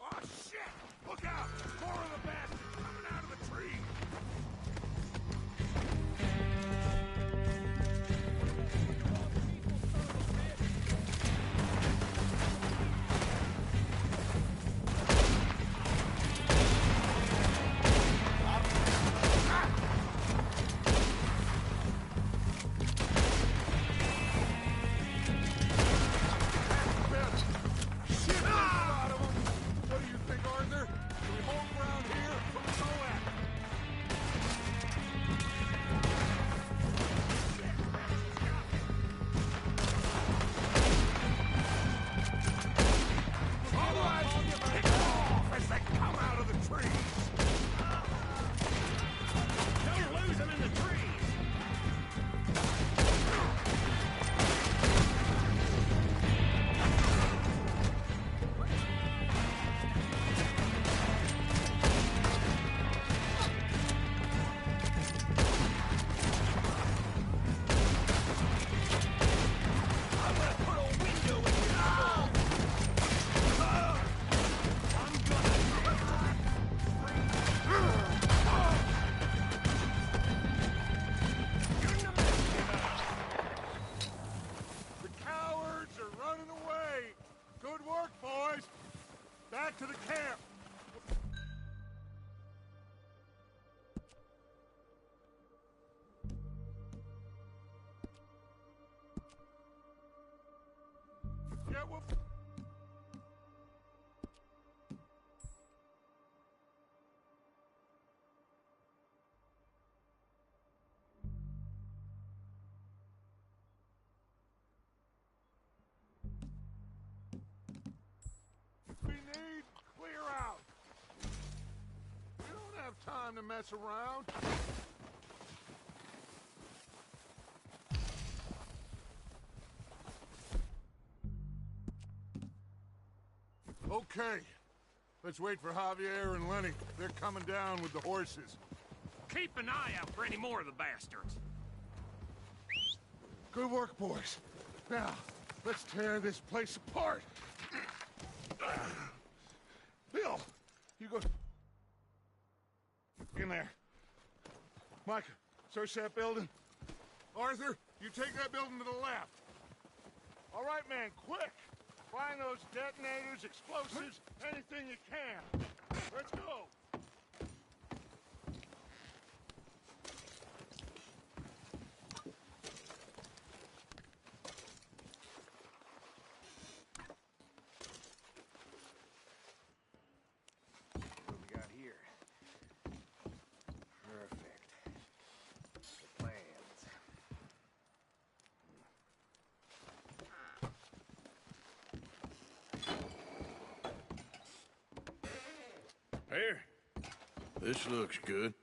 Oh, shit! Look out! More of the bastards coming out of the tree! time to mess around. Okay. Let's wait for Javier and Lenny. They're coming down with the horses. Keep an eye out for any more of the bastards. Good work, boys. Now, let's tear this place apart. Bill, you go in there. Mike, search that building. Arthur, you take that building to the left. All right, man, quick. Find those detonators, explosives, anything you can. Let's go. What we got here? Perfect. The plans. Here. This looks good.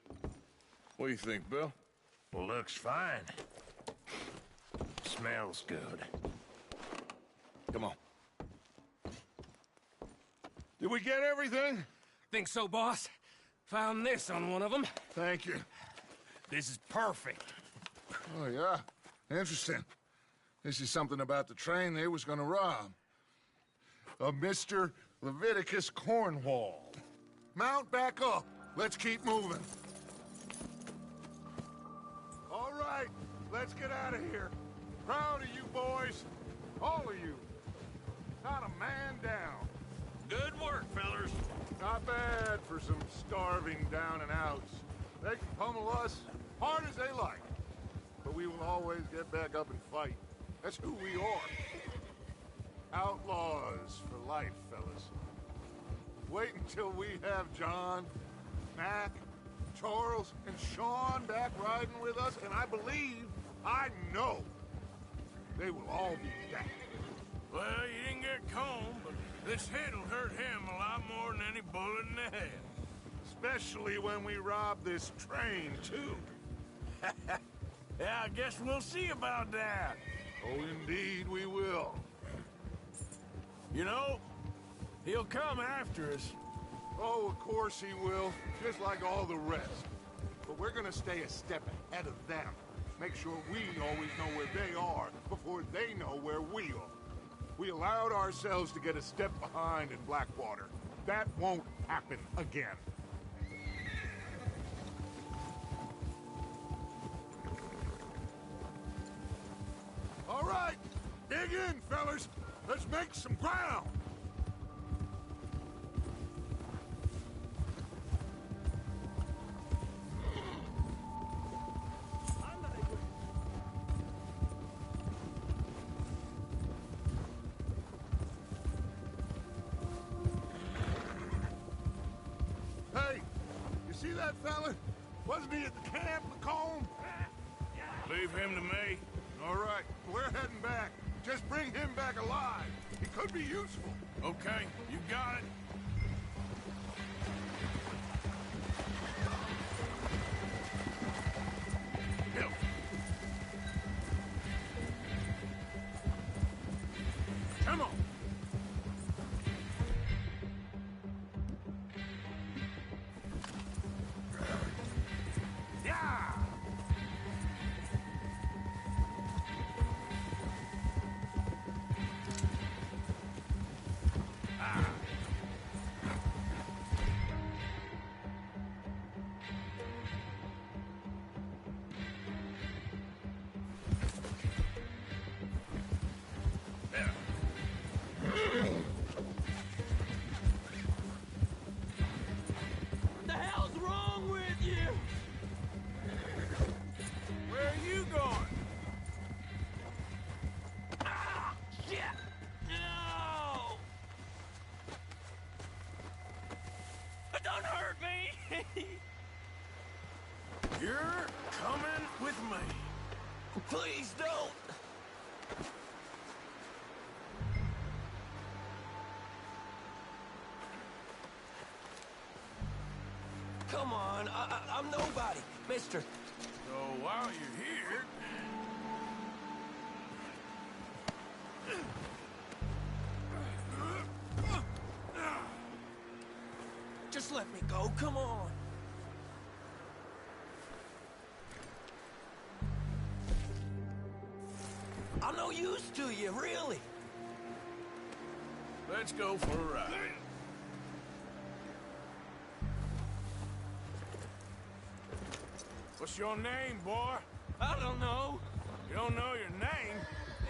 What do you think, Bill? Looks fine. Smells good. Come on. Did we get everything? Think so, boss? Found this on one of them. Thank you. This is perfect. Oh, yeah? Interesting. This is something about the train they was gonna rob. A Mr. Leviticus Cornwall. Mount back up. Let's keep moving. All right, let's get out of here. Proud of you boys. All of you. Not a man down. Good work, fellers. Not bad for some starving down and outs. They can pummel us hard as they like. But we will always get back up and fight. That's who we are. Outlaws for life, fellas. Wait until we have John, Mac, Charles, and Sean back riding with us, and I know, they will all be back. Well, you didn't get Combe, but this hit'll hurt him a lot more than any bullet in the head. Especially when we rob this train, too. Yeah, I guess we'll see about that. Oh, indeed we will. You know, he'll come after us. Oh, of course he will, just like all the rest. But we're gonna stay a step ahead of them. Make sure we always know where they are before they know where we are. We allowed ourselves to get a step behind in Blackwater. That won't happen again. All right, dig in, fellas. Let's make some ground. Hey, you see that fella? Wasn't he at the camp, Macomb? Leave him to me. All right, we're heading back. Just bring him back alive. He could be useful. Okay, you got it. Go. Come on. Yeah. What the hell's wrong with you? Where are you going? Ah, shit! No! Don't hurt me! You're coming with me. Please don't! come on. I'm nobody, mister. So while you're here... Just let me go, come on. I'm no use to you, really. Let's go for a ride. What's your name, boy? I don't know. You don't know your name?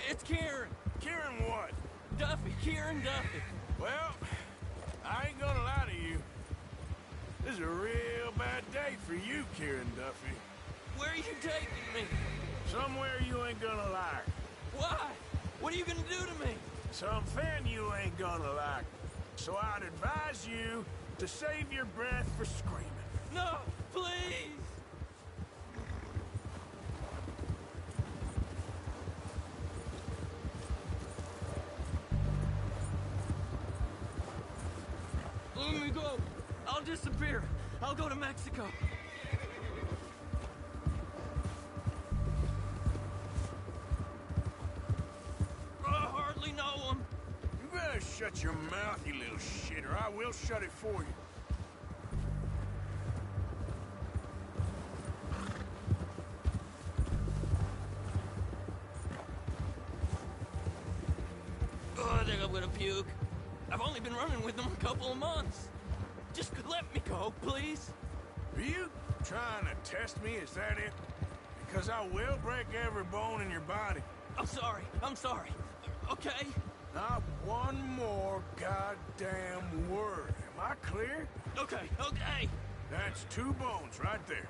It's Kieran. Kieran what? Duffy, Kieran Duffy. Well, I ain't gonna lie to you. This is a real bad day for you, Kieran Duffy. Where are you taking me? Somewhere you ain't gonna like. Why? What are you gonna do to me? Something you ain't gonna like. So I'd advise you to save your breath for screaming. No, please! Let me go. I'll disappear. I'll go to Mexico. I hardly know him. You better shut your mouth, you little shit, or I will shut it for you. Oh, I think I'm gonna puke. I've only been running with them a couple of months. Just let me go, please. Are you trying to test me? Is that it? Because I will break every bone in your body. I'm sorry. I'm sorry. Okay? Not one more goddamn word. Am I clear? Okay, okay. That's 2 bones right there.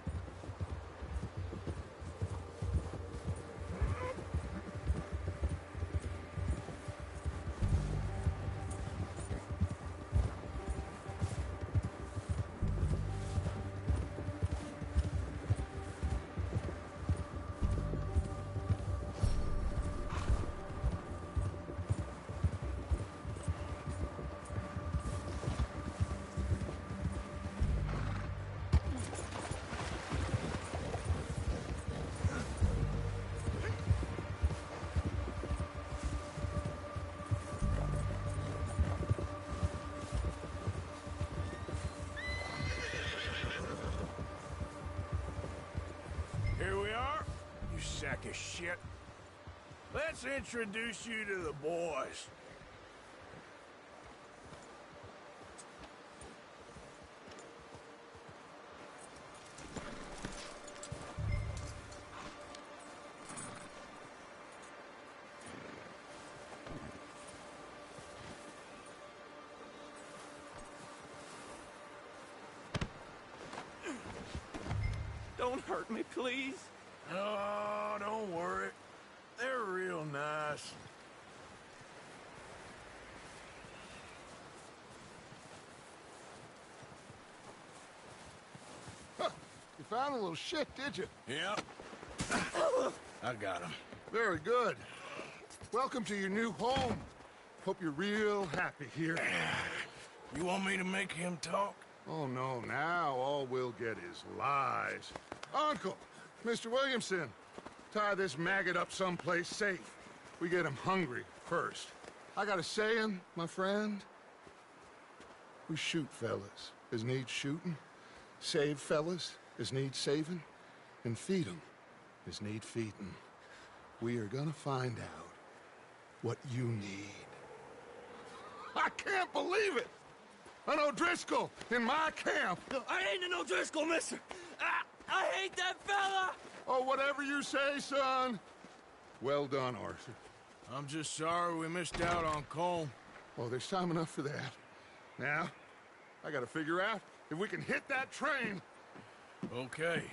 Here we are, you sack of shit. Let's introduce you to the boys. Don't hurt me, please. Oh, don't worry. They're real nice. Huh. You found a little shit, did you? Yep. I got him. Very good. Welcome to your new home. Hope you're real happy here. You want me to make him talk? Oh, no, now all we'll get is lies. Uncle, Mr. Williamson, tie this maggot up someplace safe. We get him hungry first. I got a saying, my friend. We shoot fellas as need shooting, save fellas as need saving, and feed 'em as need feeding. We are gonna find out what you need. I can't believe it! An O'Driscoll in my camp! No, I ain't an O'Driscoll, mister! I hate that fella! Oh, whatever you say, son. Well done, Arthur. I'm just sorry we missed out on Colm. Oh, there's time enough for that. Now, I gotta figure out if we can hit that train. Okay.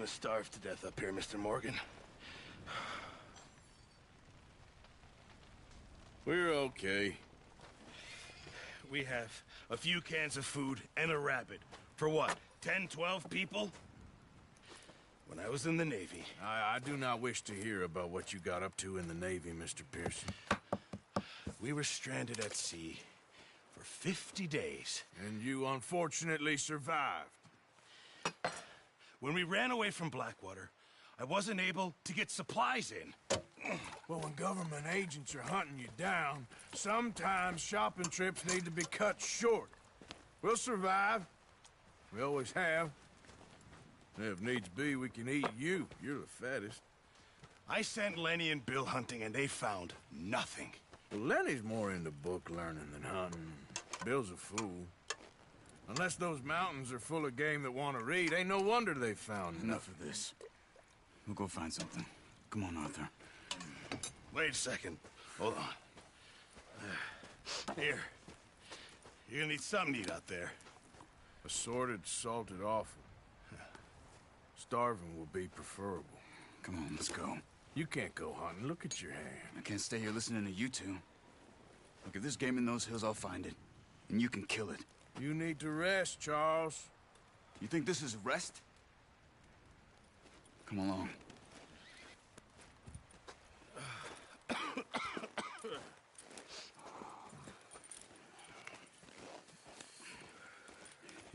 gonna starve to death up here, Mr. Morgan. We're okay. We have a few cans of food and a rabbit. For what, 10, 12 people? When I was in the Navy... I do not wish to hear about what you got up to in the Navy, Mr. Pearson. We were stranded at sea for 50 days. And you unfortunately survived. When we ran away from Blackwater, I wasn't able to get supplies in. Well, when government agents are hunting you down, sometimes shopping trips need to be cut short. We'll survive. We always have. If needs be, we can eat you. You're the fattest. I sent Lenny and Bill hunting, and they found nothing. Well, Lenny's more into book learning than hunting. Bill's a fool. Unless those mountains are full of game that want to read, ain't no wonder they found Enough of this. We'll go find something. Come on, Arthur. Wait a second. Hold on. Here. You're gonna need something to eat out there. Assorted, salted offal. Starving will be preferable. Come on, let's go. You can't go hunting. Look at your hand. I can't stay here listening to you two. Look, if there's game in those hills, I'll find it. And you can kill it. You need to rest, Charles. You think this is rest? Come along.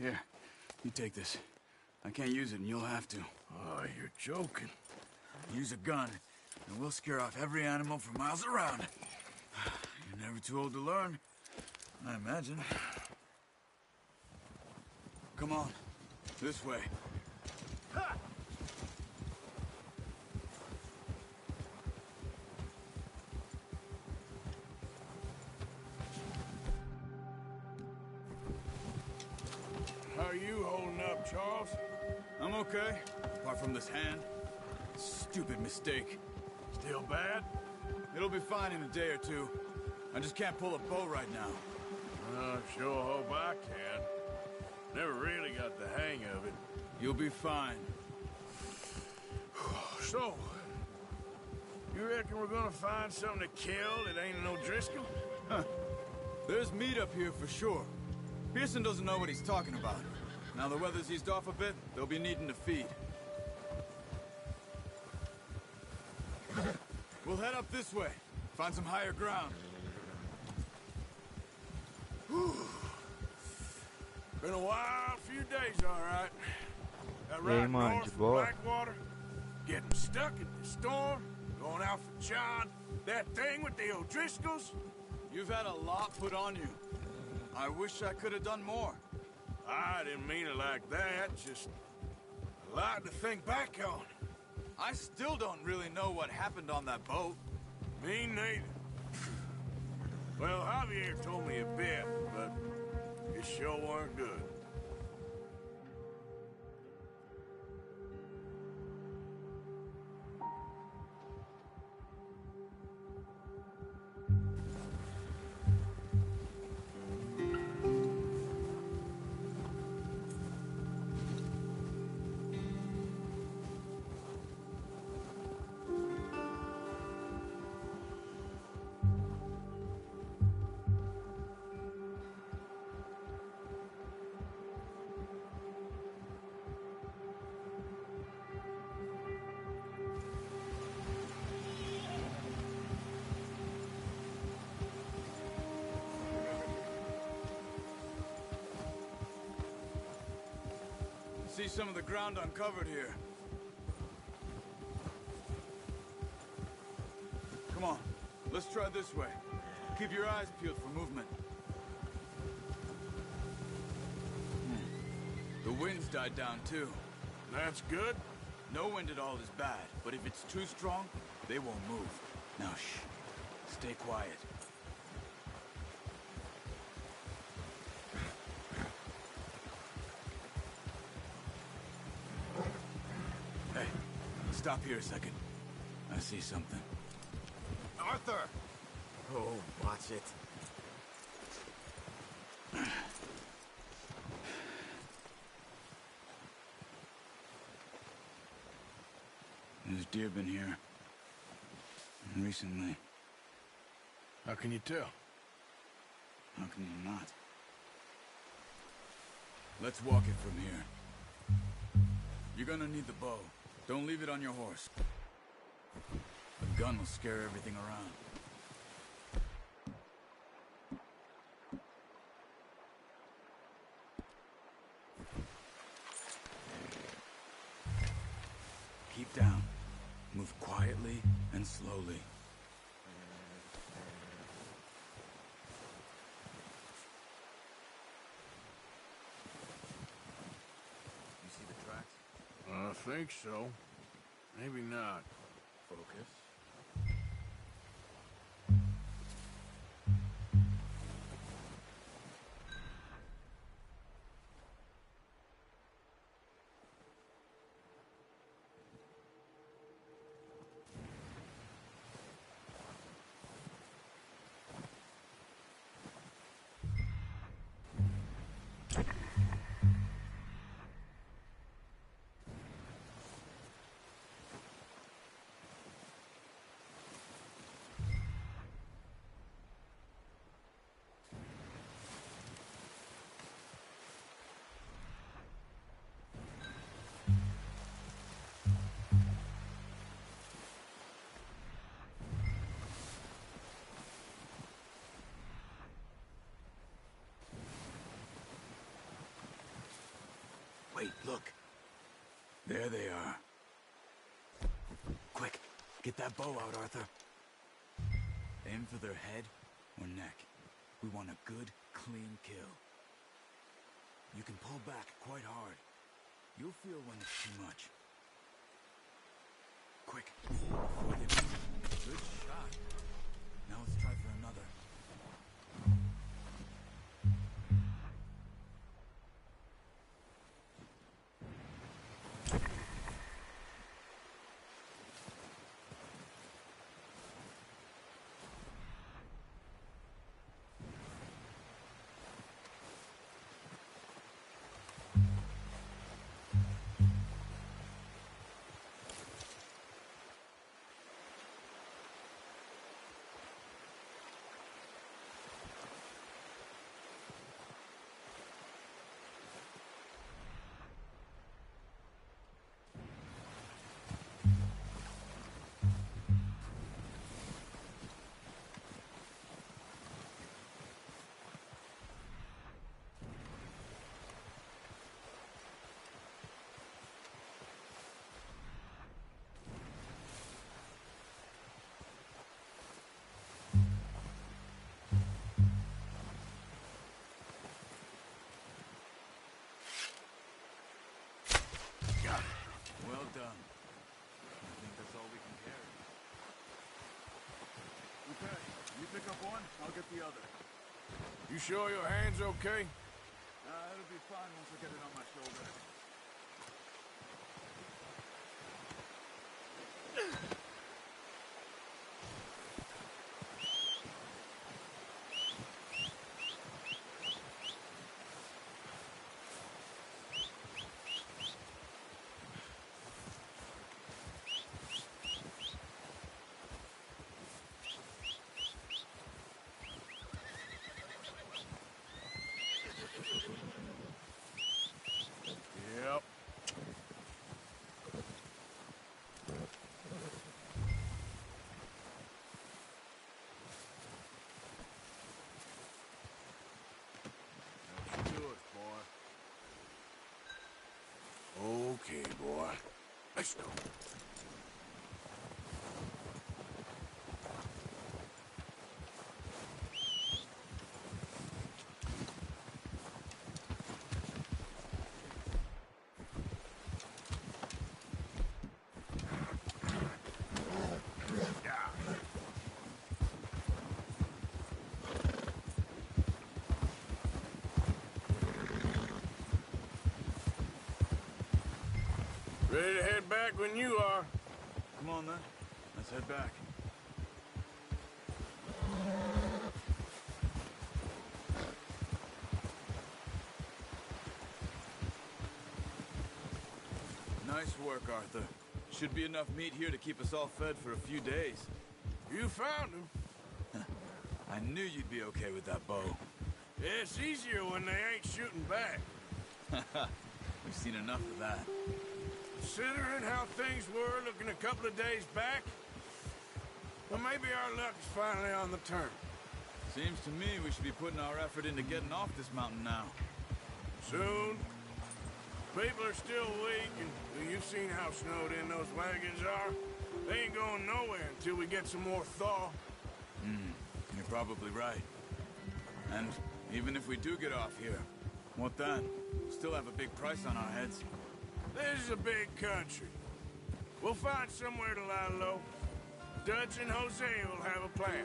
Here, you take this. I can't use it, and you'll have to. Oh, you're joking. Use a gun, and we'll scare off every animal for miles around. You're never too old to learn, I imagine. Come on, this way. How are you holding up, Charles? I'm okay, apart from this hand. Stupid mistake. Still bad? It'll be fine in a day or two. I just can't pull a bow right now. I sure hope I can. Never really got the hang of it. You'll be fine. So, you reckon we're gonna find something to kill that ain't no Driscoll? Huh. There's meat up here for sure. Pearson doesn't know what he's talking about. Now the weather's eased off a bit, they'll be needing to feed. We'll head up this way. Find some higher ground. Whew. Been a wild few days, all right. That right north from Blackwater, getting stuck in the storm, going out for John, that thing with the O'Driscolls. You've had a lot put on you. I wish I could have done more. I didn't mean it like that, just a lot to think back on. I still don't really know what happened on that boat. Me neither. Well, Javier told me a bit, but it sure weren't good. See some of the ground uncovered here. Come on, let's try this way. Keep your eyes peeled for movement. The wind's died down too. That's good. No wind at all is bad, but if it's too strong, they won't move. Now shh, stay quiet. Hey, stop here a second. I see something. Arthur! Oh, watch it. deer been here. And recently. How can you tell? How can you not? Let's walk it from here. You're gonna need the bow. Don't leave it on your horse. The gun will scare everything around. Keep down. Move quietly and slowly. You see the tracks? I think so. Maybe not. Focus. Wait, look. There they are. Quick, get that bow out, Arthur. Aim for their head or neck. We want a good, clean kill. You can pull back quite hard. You'll feel when it's too much. Quick, before they move. Good shot. Now let's try for another. Well done. I think that's all we can carry. Okay, you pick up one, I'll get the other. You sure your hand's okay? It'll be fine once I get it on my shoulder. Yep. Let's do it, boy. Okay, boy. Let's go. Ready to head back when you are. Come on, then. Let's head back. Nice work, Arthur. Should be enough meat here to keep us all fed for a few days. You found him. I knew you'd be okay with that bow. Yeah, it's easier when they ain't shooting back. We've seen enough of that. Considering how things were looking a couple of days back, well, maybe our luck is finally on the turn. Seems to me we should be putting our effort into getting off this mountain now. Soon. People are still weak, and well, you've seen how snowed in those wagons are. They ain't going nowhere until we get some more thaw. You're probably right. And even if we do get off here, what then? Still have a big price on our heads. This is a big country. We'll find somewhere to lie low. Dutch and Jose will have a plan.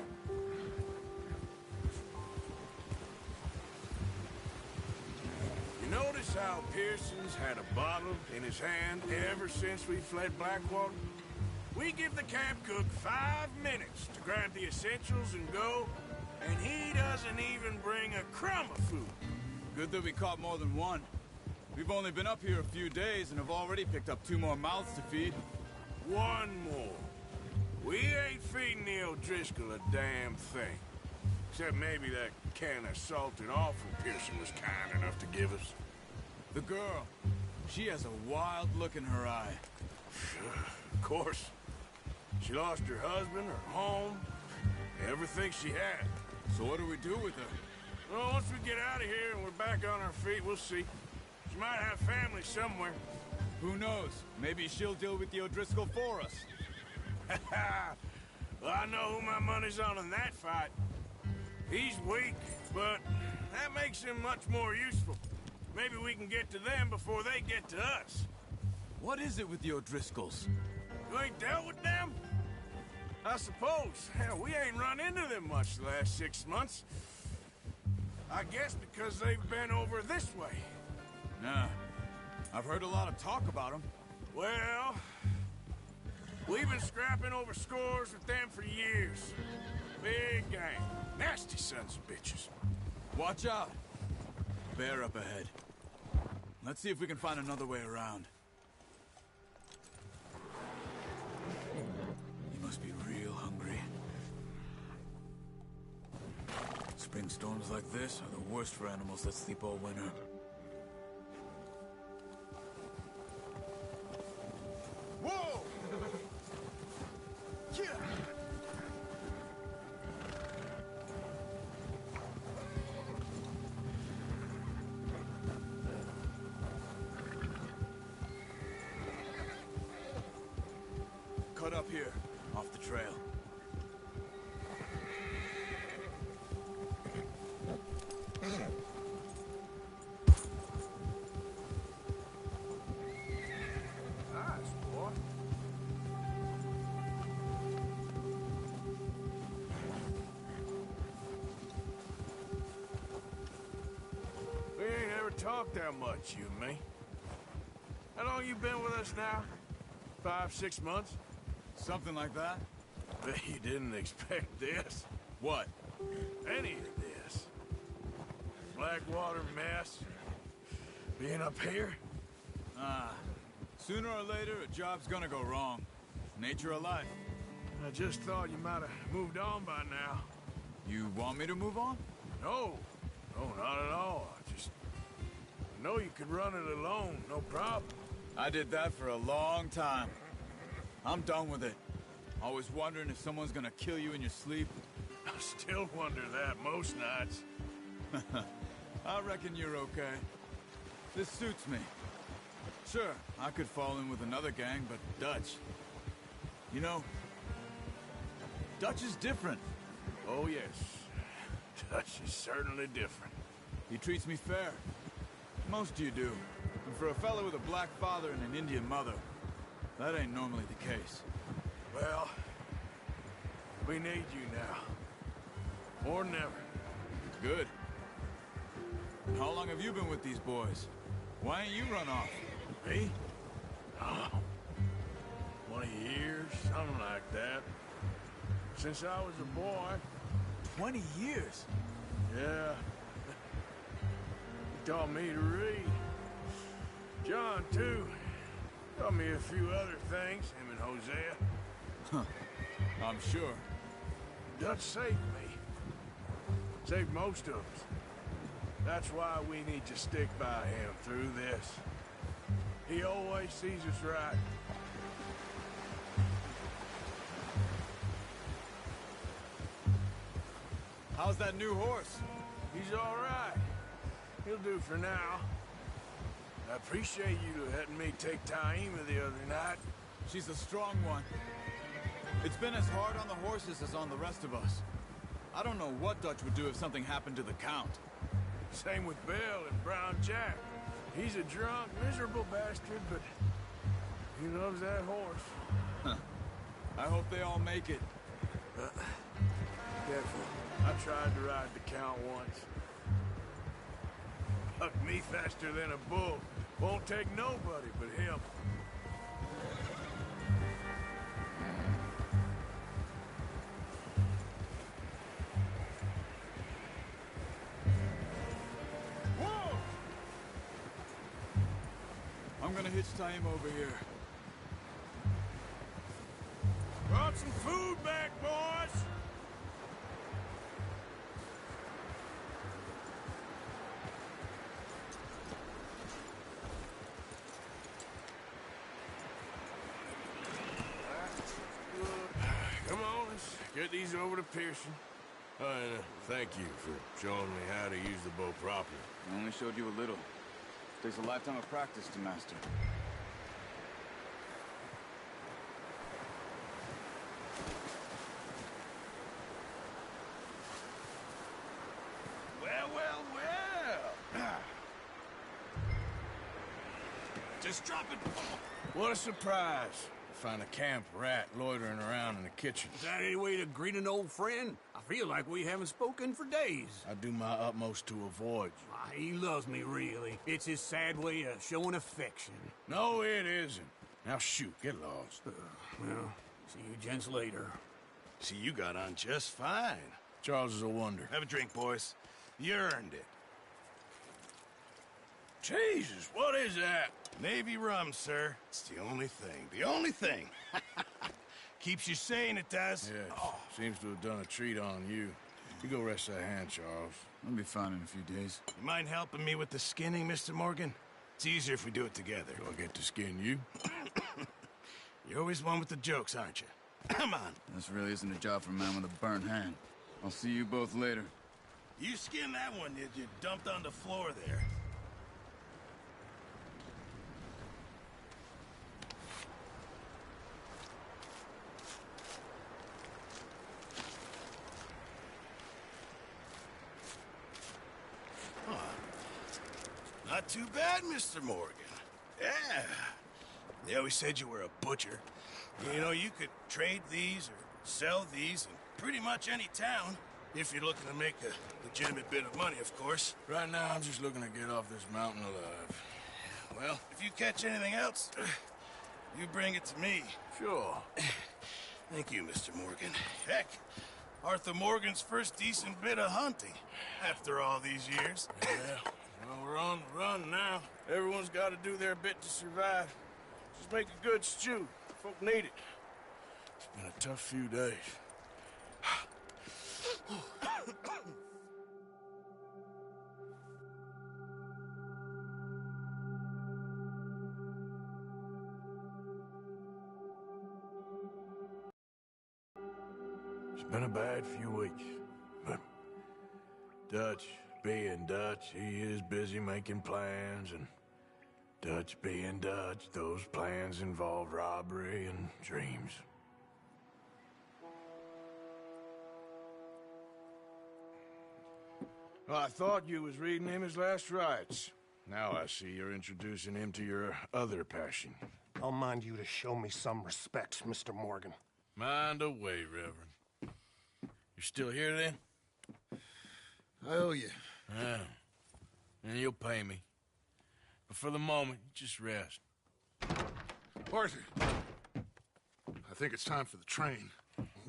You notice how Pearson's had a bottle in his hand ever since we fled Blackwater? We give the camp cook 5 minutes to grab the essentials and go, and he doesn't even bring a crumb of food. Good that we caught more than one. We've only been up here a few days and have already picked up 2 more mouths to feed. 1 more. We ain't feeding the O'Driscoll a damn thing. Except maybe that can of salted offal Pearson was kind enough to give us. The girl. She has a wild look in her eye. Of course. She lost her husband, her home, everything she had. So what do we do with her? Well, once we get out of here and we're back on our feet, we'll see. She might have family somewhere. Who knows? Maybe she'll deal with the O'Driscoll for us. Well, I know who my money's on in that fight. He's weak, but that makes him much more useful. Maybe we can get to them before they get to us. What is it with the O'Driscolls? You ain't dealt with them? I suppose. Hell, we ain't run into them much the last 6 months. I guess because they've been over this way. Nah. I've heard a lot of talk about them. Well, we've been scrapping over scores with them for years. Big gang. Nasty sons of bitches. Watch out. Bear up ahead. Let's see if we can find another way around. You must be real hungry. Spring storms like this are the worst for animals that sleep all winter. Whoa! Yeah. Cut up here, off the trail. Nice, boy. We ain't ever talked that much, you and me. How long you been with us now? 5, 6 months? Something like that? Bet you didn't expect this. What? Any of this. Blackwater mess. Being up here? Sooner or later, a job's gonna go wrong. Nature of life. I just thought you might have moved on by now. You want me to move on? No. No, not at all. I know you could run it alone, no problem. I did that for a long time. I'm done with it. Always wondering if someone's gonna kill you in your sleep. I still wonder that most nights. I reckon you're okay. This suits me. Sure, I could fall in with another gang, but Dutch... You know, Dutch is different. Oh, yes. Dutch is certainly different. He treats me fair. Most of you do. And for a fellow with a black father and an Indian mother, that ain't normally the case. Well, we need you now. More than ever. Good. How long have you been with these boys? Why ain't you run off? Me? Oh, 20 years, something like that. Since I was a boy. 20 years? Yeah. He taught me to read. John, too. Taught me a few other things, him and Hosea. Huh. I'm sure. Dutch saved me. Saved most of us. That's why we need to stick by him through this. He always sees us right. How's that new horse? He's all right. He'll do for now. I appreciate you letting me take Taima the other night. She's a strong one. It's been as hard on the horses as on the rest of us. I don't know what Dutch would do if something happened to the Count. Same with Bill and Brown Jack. He's a drunk, miserable bastard, but he loves that horse. Huh. I hope they all make it. Careful. I tried to ride the Count once. Bucked me faster than a bull. Won't take nobody but him. Whoa! I'm gonna hitch Taima over here. Brought some food back, boys! Come on, let's get these over to Pearson. And thank you for showing me how to use the bow properly. I only showed you a little. Takes a lifetime of practice to master. Well, well, well. Just drop it. What a surprise. Find a camp rat loitering around in the kitchen. Is that any way to greet an old friend? I feel like we haven't spoken for days. I do my utmost to avoid you. Why, he loves me, really. It's his sad way of showing affection. No, it isn't. Now shoot, get lost. Well, see you gents later. See, you got on just fine. Charles is a wonder. Have a drink, boys. You earned it. Jesus, what is that? Navy rum, sir. It's the only thing. The only thing. Keeps you sane, it does. Yeah, seems to have done a treat on you. You go rest that hand, Charles. I'll be fine in a few days. You mind helping me with the skinning, Mr. Morgan? It's easier if we do it together. Do I get to skin you? You're always one with the jokes, aren't you? Come on. This really isn't a job for a man with a burnt hand. I'll see you both later. You skinned that one that you dumped on the floor there. Not too bad, Mr. Morgan. Yeah. They always said you were a butcher. You know, you could trade these or sell these in pretty much any town, if you're looking to make a legitimate bit of money, of course. Right now, I'm just looking to get off this mountain alive. Well, if you catch anything else, you bring it to me. Sure. Thank you, Mr. Morgan. Heck, Arthur Morgan's first decent bit of hunting after all these years. Yeah. Well, we're on the run now. Everyone's got to do their bit to survive. Just make a good stew. Folk need it. It's been a tough few days. It's been a bad few weeks, but Dutch being Dutch, he is busy making plans, and Dutch being Dutch, those plans involve robbery and dreams. Well, I thought you was reading him his last rites. Now I see you're introducing him to your other passion. I'll mind you to show me some respect, Mr. Morgan. Mind away, Reverend. You still here, then? I owe you. Yeah. And you'll pay me. But for the moment, just rest. Arthur, I think it's time for the train.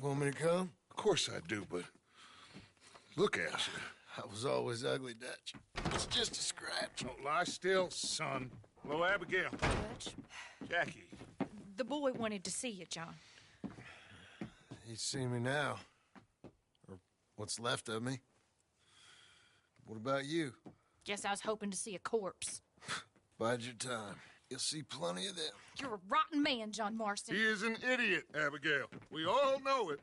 Want me to come? Of course I do, but look at you. I was always ugly, Dutch. It's just a scratch. Don't lie still, son. Hello, Abigail. Dutch, Jackie. the boy wanted to see you, John. He's seen me now. Or what's left of me. What about you? Guess I was hoping to see a corpse. Bide your time. You'll see plenty of them. You're a rotten man, John Marston. He is an idiot, Abigail. We all know it.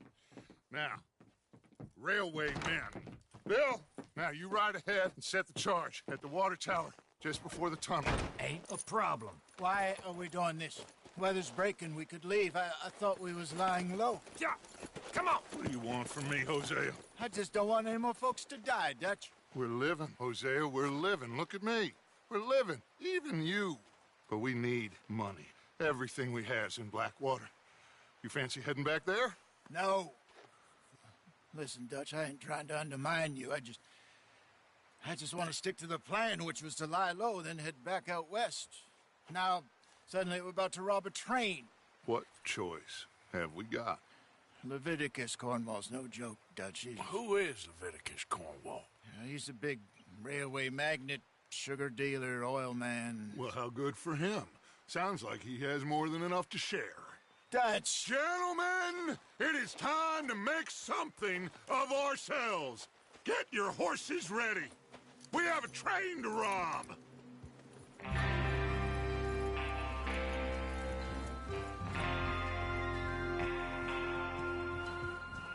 Now, railway men. Bill, now you ride ahead and set the charge at the water tower just before the tunnel. Ain't a problem. Why are we doing this? Weather's breaking. We could leave. I thought we was lying low. Yeah, come on. What do you want from me, Hosea? I just don't want any more folks to die, Dutch. We're living, Hosea. We're living. Look at me. We're living. Even you. But we need money. Everything we has in Blackwater. You fancy heading back there? No. Listen, Dutch, I ain't trying to undermine you. I just want to stick to the plan, which was to lie low, then head back out west. Now, suddenly we're about to rob a train. What choice have we got? Leviticus Cornwall's no joke, Dutch. Who is Leviticus Cornwall? He's a big railway magnate, sugar dealer, oil man. Well, how good for him. Sounds like he has more than enough to share. Dutch! Gentlemen, it is time to make something of ourselves. Get your horses ready. We have a train to rob.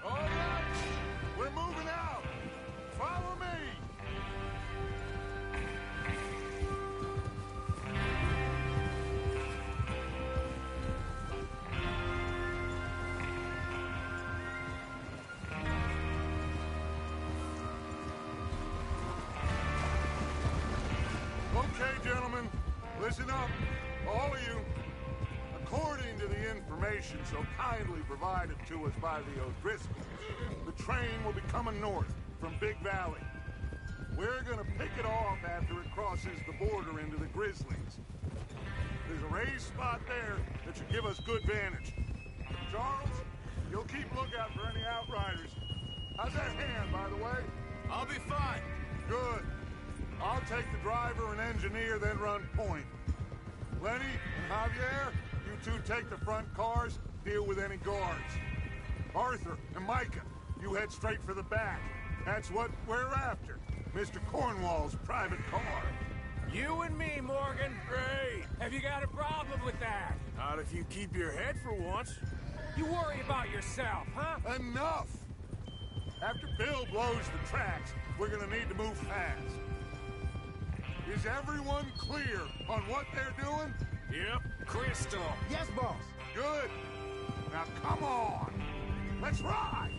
All right, we're moving out. Follow me. Okay, gentlemen, listen up, all of you. According to the information so kindly provided to us by the O'Driscolls, the train will be coming north from Big Valley. We're gonna pick it off after it crosses the border into the Grizzlies. There's a raised spot there that should give us good vantage. Charles, you'll keep lookout for any outriders. How's that hand, by the way? I'll be fine. Good. I'll take the driver and engineer, then run point. Lenny and Javier, you two take the front cars, deal with any guards. Arthur and Micah, you head straight for the back. That's what we're after. Mr. Cornwall's private car. You and me, Morgan. Great. Have you got a problem with that? Not if you keep your head for once. You worry about yourself, huh? Enough! After Bill blows the tracks, we're gonna need to move fast. Is everyone clear on what they're doing? Yep. Crystal. Yes, boss. Good. Now come on. Let's ride.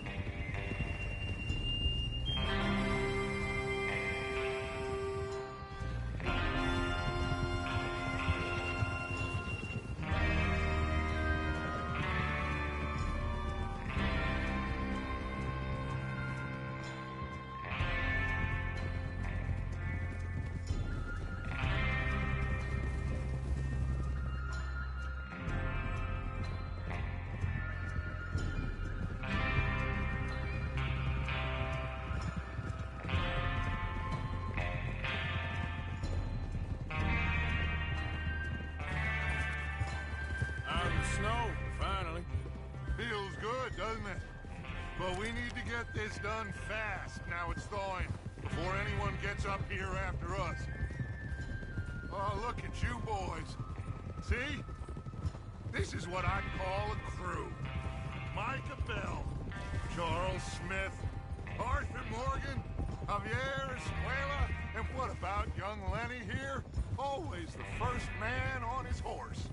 Feels good, doesn't it? But we need to get this done fast, now it's thawing, before anyone gets up here after us. Oh, look at you boys. See? This is what I call a crew. Micah Bell, Charles Smith, Arthur Morgan, Javier Escuela, and what about young Lenny here? Always the first man on his horse.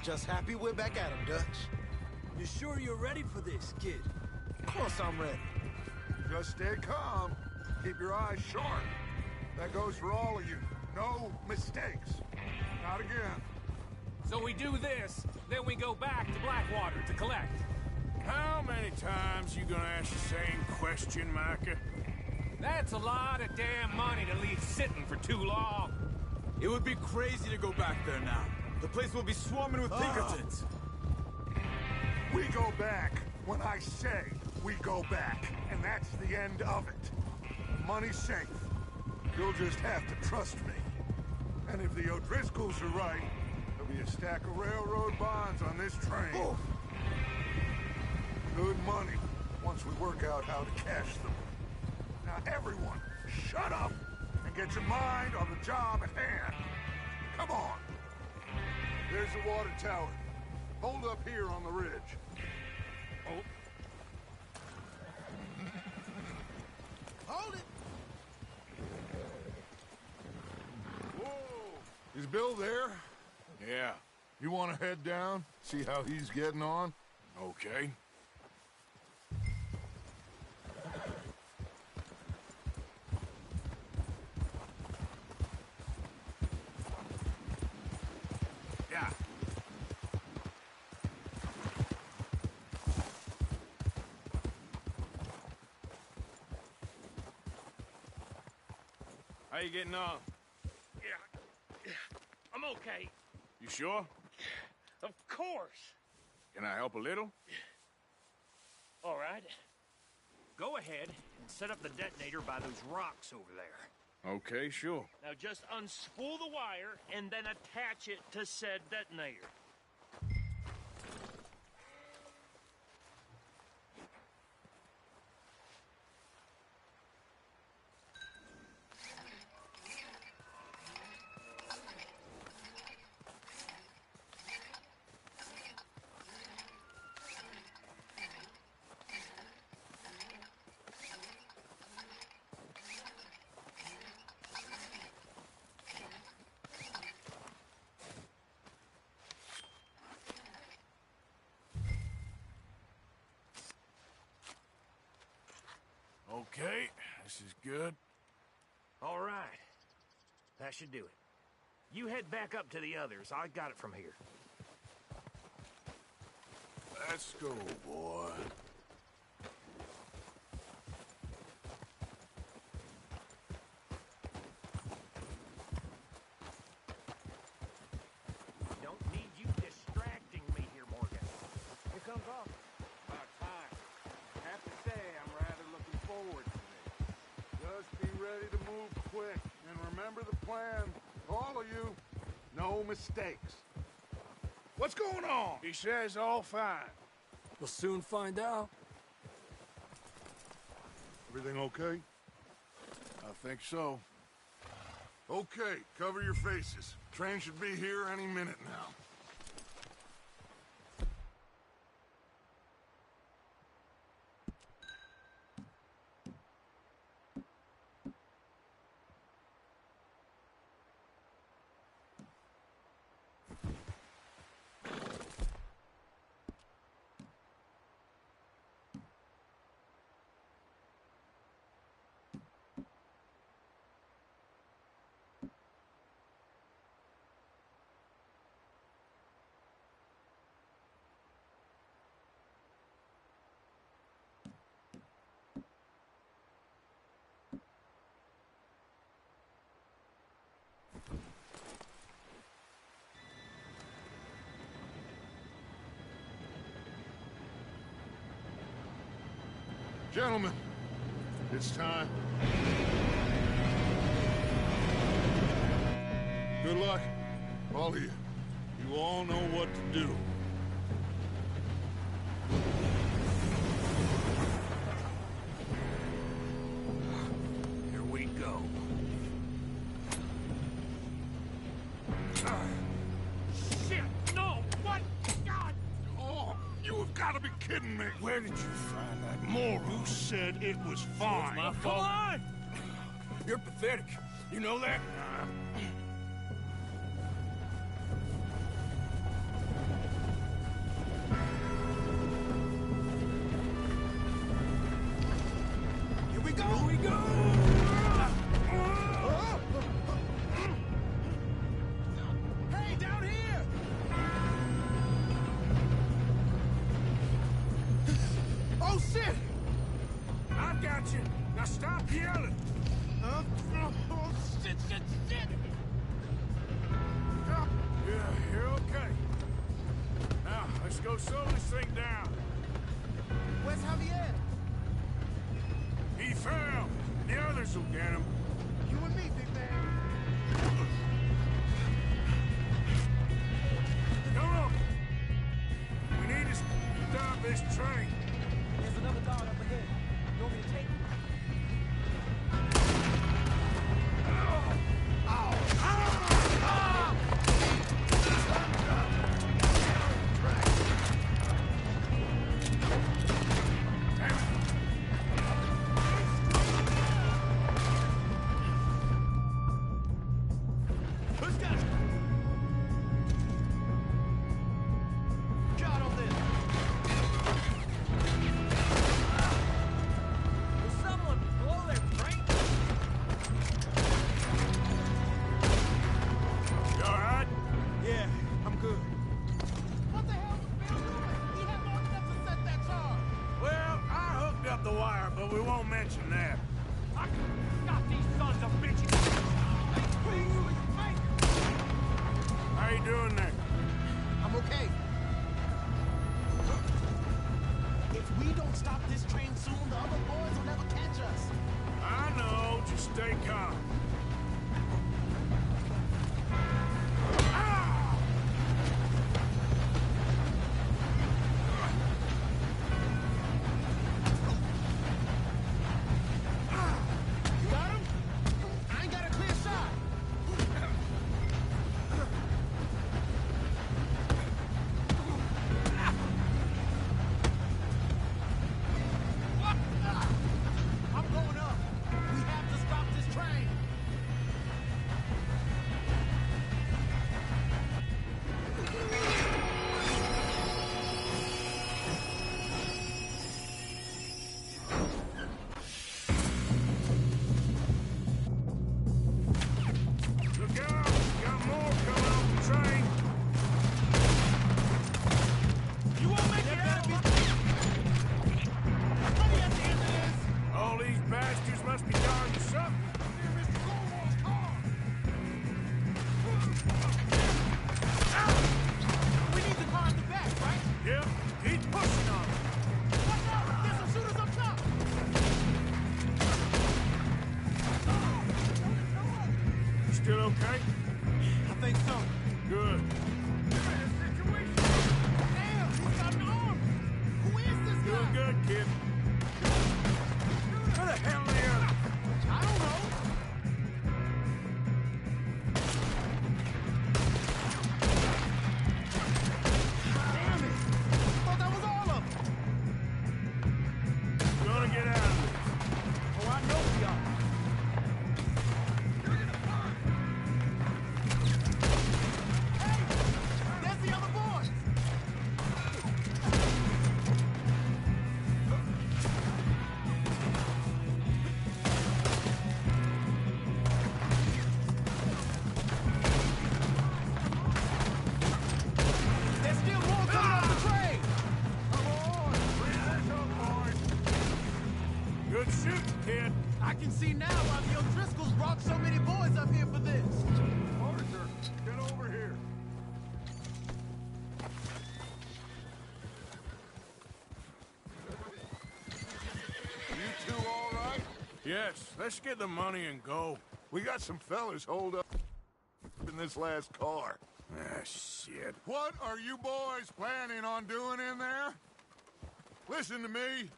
Just happy we're back at him, Dutch. You sure you're ready for this, kid? Of course I'm ready. Just stay calm. Keep your eyes sharp. That goes for all of you. No mistakes. Not again. So we do this, then we go back to Blackwater to collect. How many times you gonna ask the same question, Micah? That's a lot of damn money to leave sitting for too long. It would be crazy to go back there now. The place will be swarming with Pinkertons. We go back when I say we go back, and that's the end of it. Money's safe. You'll just have to trust me. And if the O'Driscolls are right, there'll be a stack of railroad bonds on this train. Oh. Good money, once we work out how to cash them. Now everyone, shut up and get your mind on the job at hand. Come on. There's the water tower. Hold up here on the ridge. Oh. Hold it! Whoa! Is Bill there? Yeah. You want to head down, see how he's getting on? Okay. Yeah. How you getting on? Yeah, I'm okay. You sure? Of course. Can I help a little? All right. Go ahead and set up the detonator by those rocks over there. Okay, sure. Now just unspool the wire and then attach it to said detonator. Okay, this is good. All right. That should do it. You head back up to the others. I got it from here. Let's go, boy. Don't need you distracting me here, Morgan. Here comes off. About time. I have to say, I'm rather looking forward to this. Just be ready to move quick. And remember the plan. All of you, no mistakes. What's going on? He says all fine. We'll soon find out. Everything okay? I think so. Okay, cover your faces. Train should be here any minute now. Gentlemen, it's time. Good luck, all of you. You all know what to do. Here we go. Shit! No! What? God! Oh, you have got to be kidding me. Where did you find that moron? You said it was fine. My fault. Come on! You're pathetic. You know that? Here we go! Here we go! Hey, down here! Oh, shit! I got you. Now stop yelling. Oh, shit, shit, shit! Yeah, you're okay. Now, let's go slow this thing down. Where's Javier? He fell. The others will get him. You and me, big man. fire, but we won't mention that. I got these sons of bitches. How you doing there? I'm okay. If we don't stop this train soon, the other boys will never catch us. I know, just stay calm. You got him? I ain't got a clear shot. I'm going up. We have to stop this train. Look out! Got more coming off the train! You won't make it out. Money at the end of this. All these bastards must be guarding something. We need the car in the back, right? Yep, keep pushing on them. Watch out! There's some shooters up top. You still okay? I think so. Good. Damn, he's got an arm. Who is this guy? Doing good, kid. Where the hell are the others? I don't know. Damn it! I thought that was all of them. Gonna get out of this. Oh, I know we are. Hey, there's the other boys. There's still more coming off the train. Good shooting, kid. I can see now why the O'Driscolls brought so many boys up here for this. Arthur, get over here. You two all right? Yes, let's get the money and go. We got some fellas holed up in this last car. Ah, shit. What are you boys planning on doing in there? Listen to me.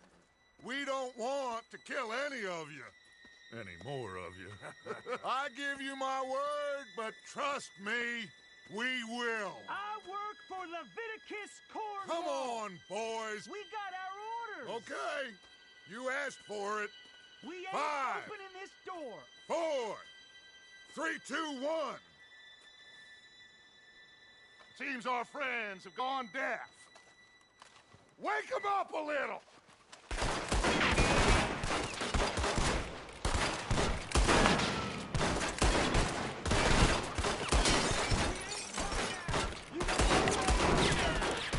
We don't want to kill any of you. Any more of you. I give you my word, but trust me, we will. I work for Leviticus Cornwall. Come on, boys. We got our orders. Okay. You asked for it. We ain't 5, opening this door. 4, 3, 2, 1. Seems our friends have gone deaf. Wake them up a little.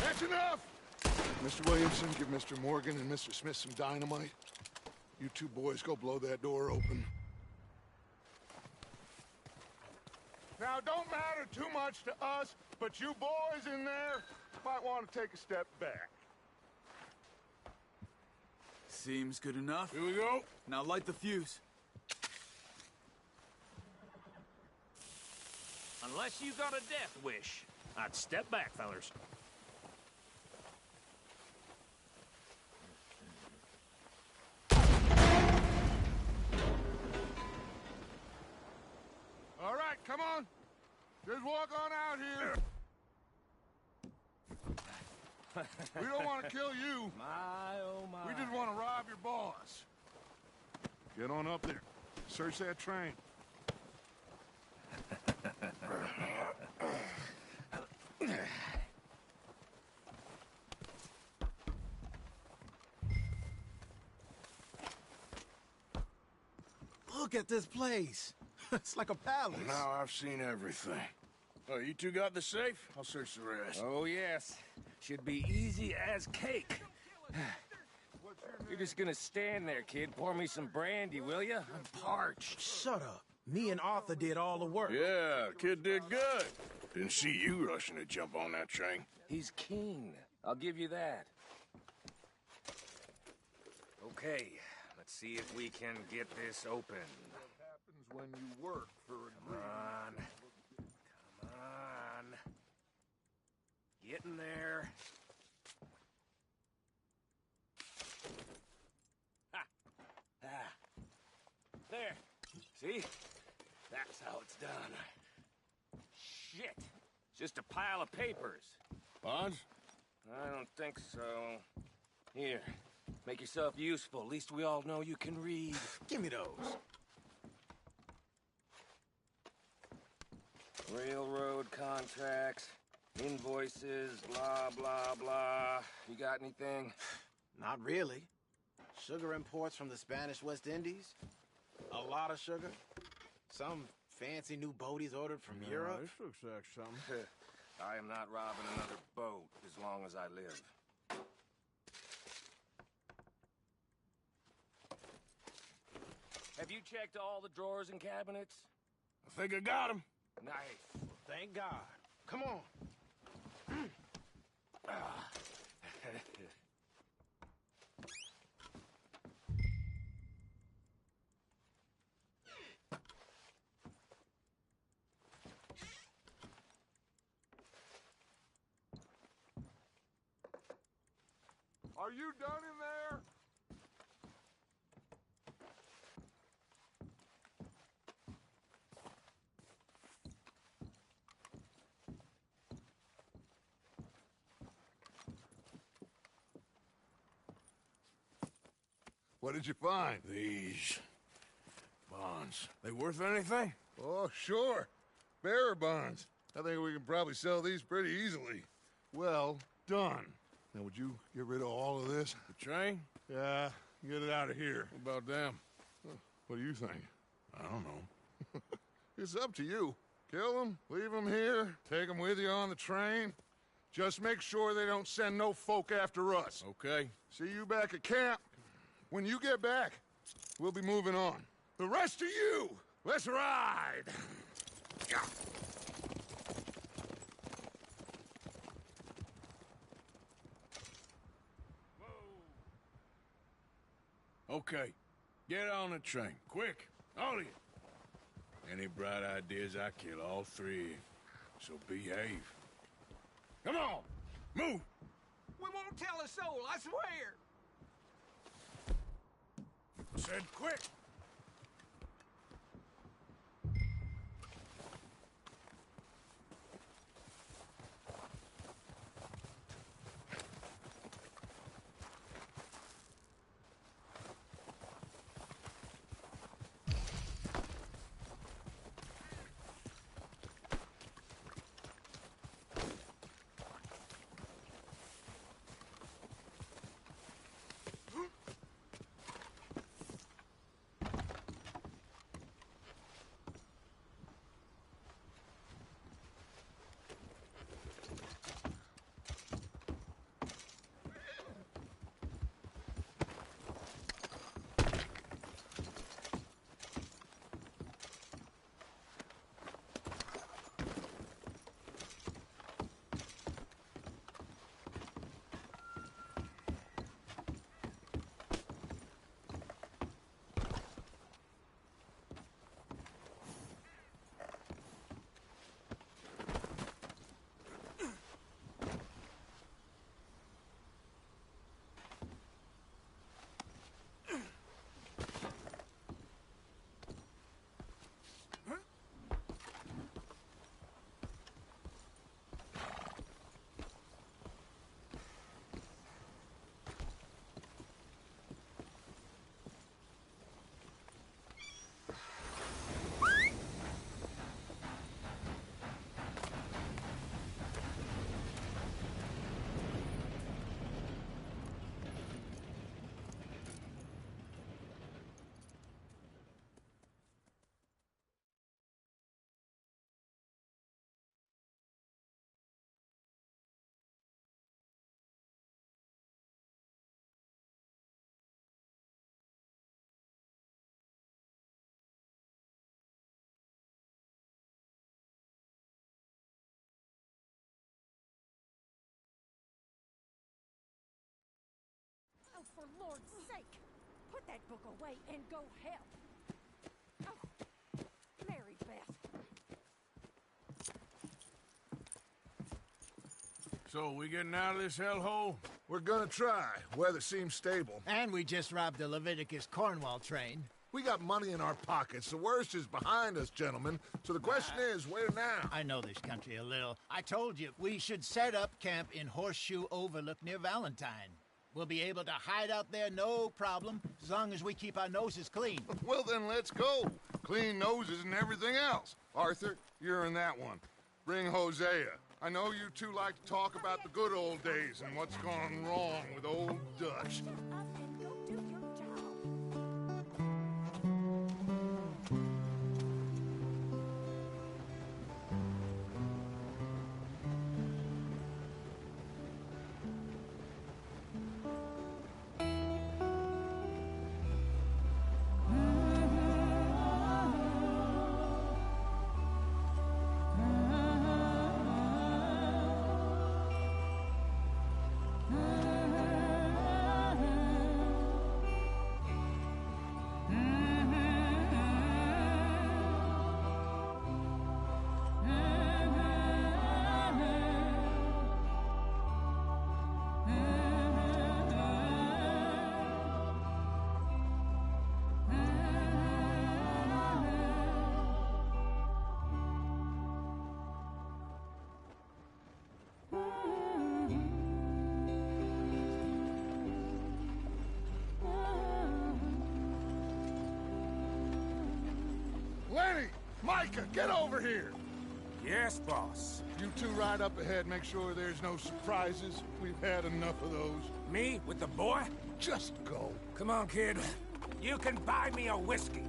That's enough. Mr. Williamson, give Mr. Morgan and Mr. Smith some dynamite. You two boys go blow that door open. Now, it don't matter too much to us, but you boys in there might want to take a step back. Seems good enough. Here we go. Now light the fuse. Unless you got a death wish, I'd step back, fellers. All right, come on. Just walk on out here. We don't want to kill you. My, oh my. We just want to rob your boss. Get on up there. Search that train. Look at this place. It's like a palace. Now I've seen everything. Oh, you two got the safe? I'll search the rest. Oh, yes. Should be easy as cake. What's your You're just gonna stand there, kid. Pour me some brandy, will you? I'm parched. Shut up. Me and Arthur did all the work. Yeah, kid did good. Didn't see you rushing to jump on that train. He's keen. I'll give you that. Okay, let's see if we can get this open. What happens when you work for a Come on. Come on. Get in there. Ha! Ah. There. See? That's how it's done. Shit. Just a pile of papers. Bonds? I don't think so. Here. Make yourself useful. At least we all know you can read. Give me those. Railroad contracts, invoices, blah, blah, blah. You got anything? Not really. Sugar imports from the Spanish West Indies. A lot of sugar. Some fancy new boat he's ordered from Europe. This looks like something. I am not robbing another boat as long as I live. Have you checked all the drawers and cabinets? I think I got him. Nice. Thank God. Come on. Are you done in there? What did you find? These bonds. They worth anything? Oh, sure. Bearer bonds. I think we can probably sell these pretty easily. Well done. Now, would you get rid of all of this? The train? Yeah, get it out of here. What about them? What do you think? I don't know. It's up to you. Kill them, leave them here, take them with you on the train. Just make sure they don't send no folk after us. Okay. See you back at camp. When you get back, we'll be moving on. The rest of you, let's ride! Yeah. Okay. Get on the train. Quick. All of you. Any bright ideas, I kill all three. So behave. Come on! Move! We won't tell a soul, I swear! Said quick! Lord's sake! Put that book away and go help. Oh, Mary Beth. So, we getting out of this hellhole? We're gonna try. Weather seems stable. And we just robbed the Leviticus Cornwall train. We got money in our pockets. The worst is behind us, gentlemen. So the question is, where now? I know this country a little. I told you, we should set up camp in Horseshoe Overlook near Valentine. We'll be able to hide out there, no problem, as long as we keep our noses clean. Well, then let's go. Clean noses and everything else. Arthur, you're in that one. Bring Hosea. I know you two like to talk about the good old days and what's gone wrong with old Dutch. Lenny! Micah, get over here! Yes, boss. You two ride up ahead, make sure there's no surprises. We've had enough of those. Me with the boy? Just go. Come on, kid. You can buy me a whiskey.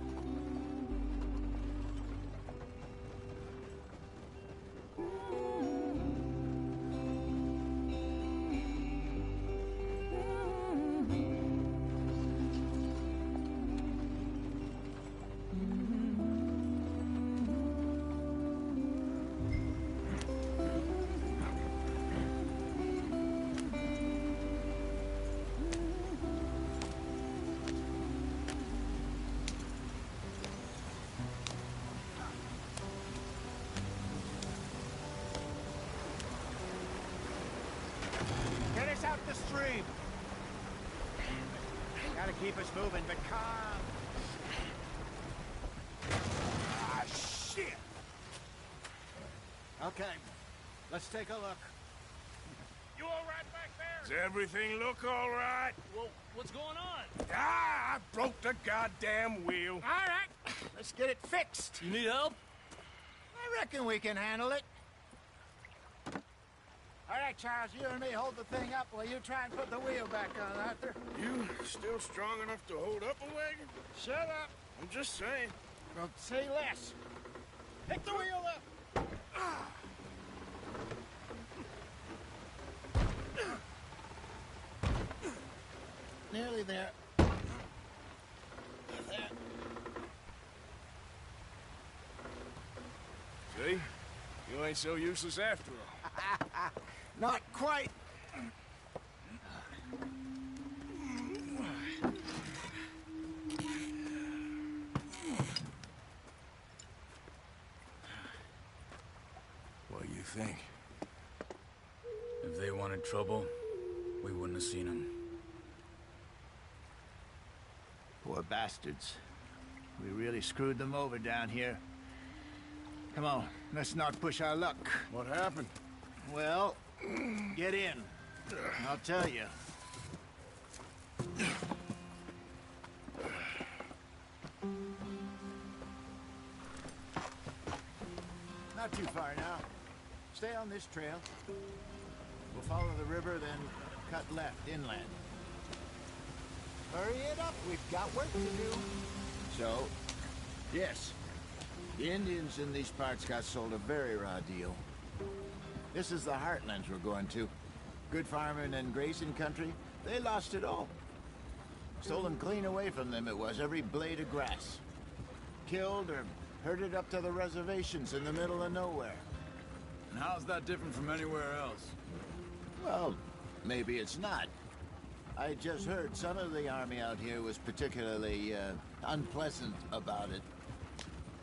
Get us out the stream. Gotta keep us moving, but calm. Ah, shit! Okay, let's take a look. You all right back there? Does everything look all right? Well, what's going on? Ah, I broke the goddamn wheel. All right, let's get it fixed. You need help? I reckon we can handle it. All right, Charles, you and me hold the thing up while you try and put the wheel back on, Arthur. You still strong enough to hold up a wagon? Shut up. I'm just saying. Well, say less. Pick the wheel up. Nearly there. There. See? You ain't so useless after all. Not quite. What do you think? If they wanted trouble, we wouldn't have seen them. Poor bastards. We really screwed them over down here. Come on, let's not push our luck. What happened? Well, get in. I'll tell you. Not too far now. Stay on this trail. We'll follow the river, then cut left inland. Hurry it up, we've got work to do. So, yes, the Indians in these parts got sold a very raw deal. This is the heartlands we're going to. Good farming and grazing country, they lost it all. Stolen clean away from them it was, every blade of grass. Killed or herded up to the reservations in the middle of nowhere. And how's that different from anywhere else? Well, maybe it's not. I just heard some of the army out here was particularly unpleasant about it.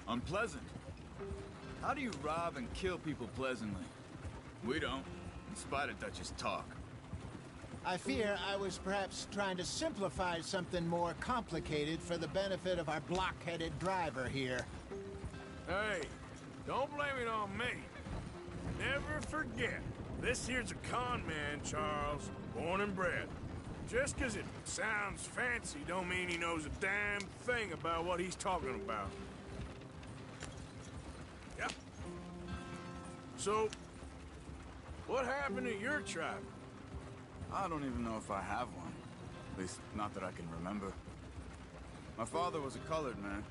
Unpleasant? How do you rob and kill people pleasantly? We don't, in spite of Dutch's talk. I fear I was perhaps trying to simplify something more complicated for the benefit of our block-headed driver here. Hey, don't blame it on me. Never forget, this here's a con man, Charles, born and bred. Just 'cause it sounds fancy don't mean he knows a damn thing about what he's talking about. Yep. So, what happened to your tribe? I don't even know if I have one. At least, not that I can remember. My father was a colored man.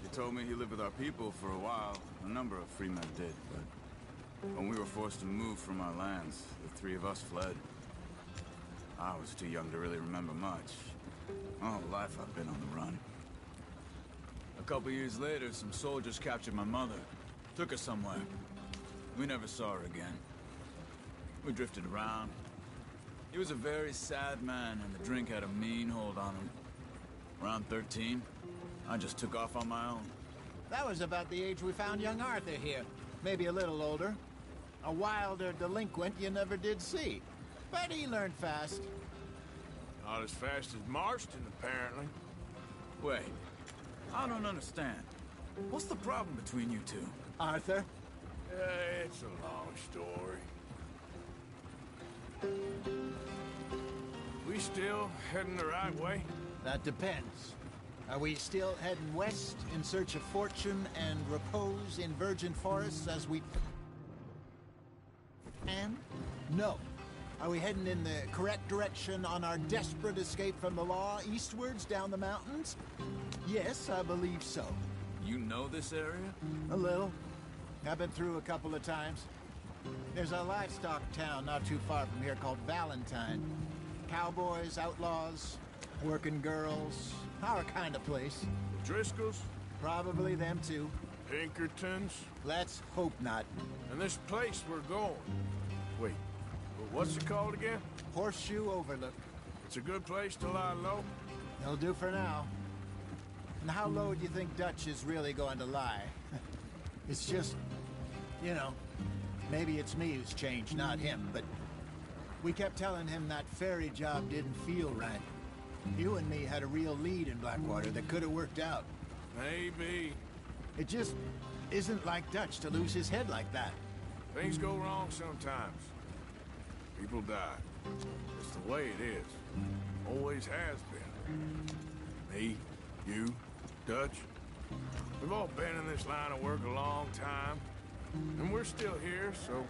He told me he lived with our people for a while. A number of free men did, but when we were forced to move from our lands, the three of us fled. I was too young to really remember much. My whole life I've been on the run. A couple years later, some soldiers captured my mother. Took her somewhere. We never saw her again. We drifted around. He was a very sad man, and the drink had a mean hold on him. Around 13, I just took off on my own. That was about the age we found young Arthur here. Maybe a little older. A wilder delinquent you never did see. But he learned fast. Not as fast as Marston, apparently. Wait, I don't understand. What's the problem between you two? Arthur? It's a long story. We still heading the right way? That depends. Are we still heading west in search of fortune and repose in virgin forests as we... And? No. Are we heading in the correct direction on our desperate escape from the law eastwards down the mountains? Yes, I believe so. You know this area? A little. I've been through a couple of times. There's a livestock town not too far from here called Valentine. Cowboys, outlaws, working girls, our kind of place. Driscolls? Probably them too. Pinkertons? Let's hope not. And this place we're going. Wait, but what's it called again? Horseshoe Overlook. It's a good place to lie low? It'll do for now. And how low do you think Dutch is really going to lie? It's just, you know, maybe it's me who's changed, not him, but we kept telling him that ferry job didn't feel right. You and me had a real lead in Blackwater that could have worked out. Maybe. It just isn't like Dutch to lose his head like that. Things go wrong sometimes. People die. It's the way it is. Always has been. Me, you, Dutch. We've all been in this line of work a long time. And we're still here, so...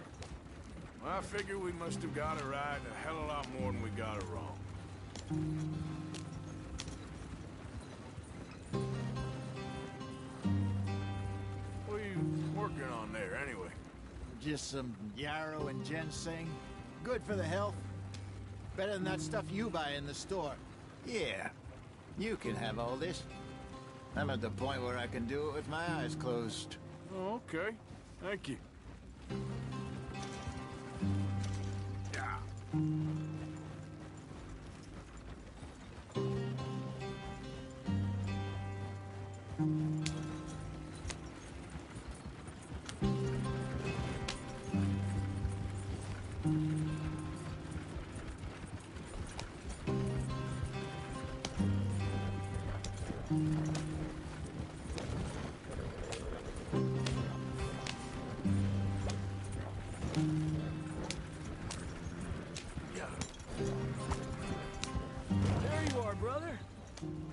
I figure we must have got it right a hell of a lot more than we got it wrong. What are you working on there, anyway? Just some yarrow and ginseng. Good for the health. Better than that stuff you buy in the store. Yeah, you can have all this. I'm at the point where I can do it with my eyes closed. Oh, okay. Thank you. Yeah.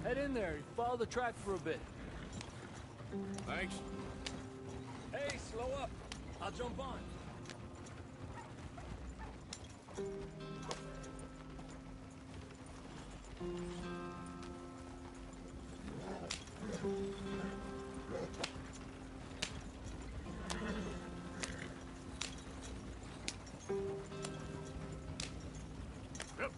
Head in there, follow the track for a bit. Thanks. Hey, slow up. I'll jump on. Yep.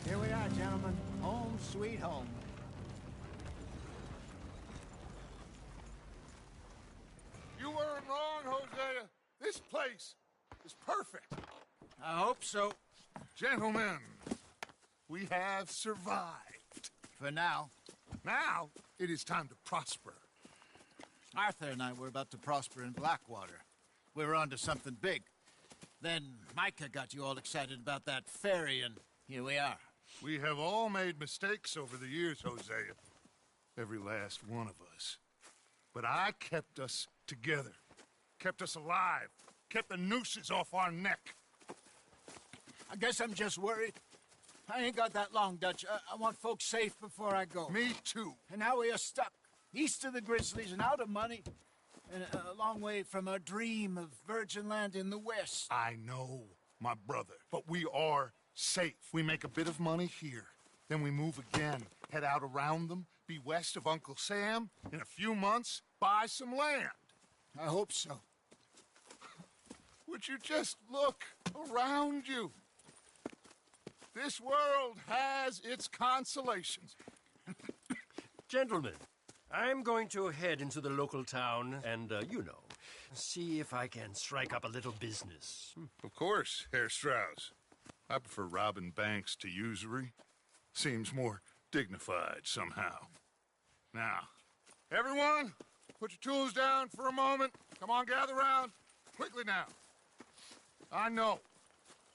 Here we are, gentlemen. place is perfect. I hope so. Gentlemen, we have survived. For now. Now, it is time to prosper. Arthur and I were about to prosper in Blackwater. We were onto something big. Then Micah got you all excited about that ferry, and here we are. We have all made mistakes over the years, Hosea. Every last one of us. But I kept us together. Kept us alive. Kept the nooses off our neck. I guess I'm just worried. I ain't got that long, Dutch. I want folks safe before I go. Me too. And now we are stuck. East of the Grizzlies and out of money. And a long way from our dream of virgin land in the west. I know, my brother. But we are safe. We make a bit of money here. Then we move again. Head out around them. Be west of Uncle Sam. In a few months, buy some land. I hope so. Would you just look around you? This world has its consolations. Gentlemen, I'm going to head into the local town and, see if I can strike up a little business. Of course, Herr Strauss. I prefer robbing banks to usury. Seems more dignified somehow. Now, everyone, put your tools down for a moment. Come on, gather round. Quickly now. I know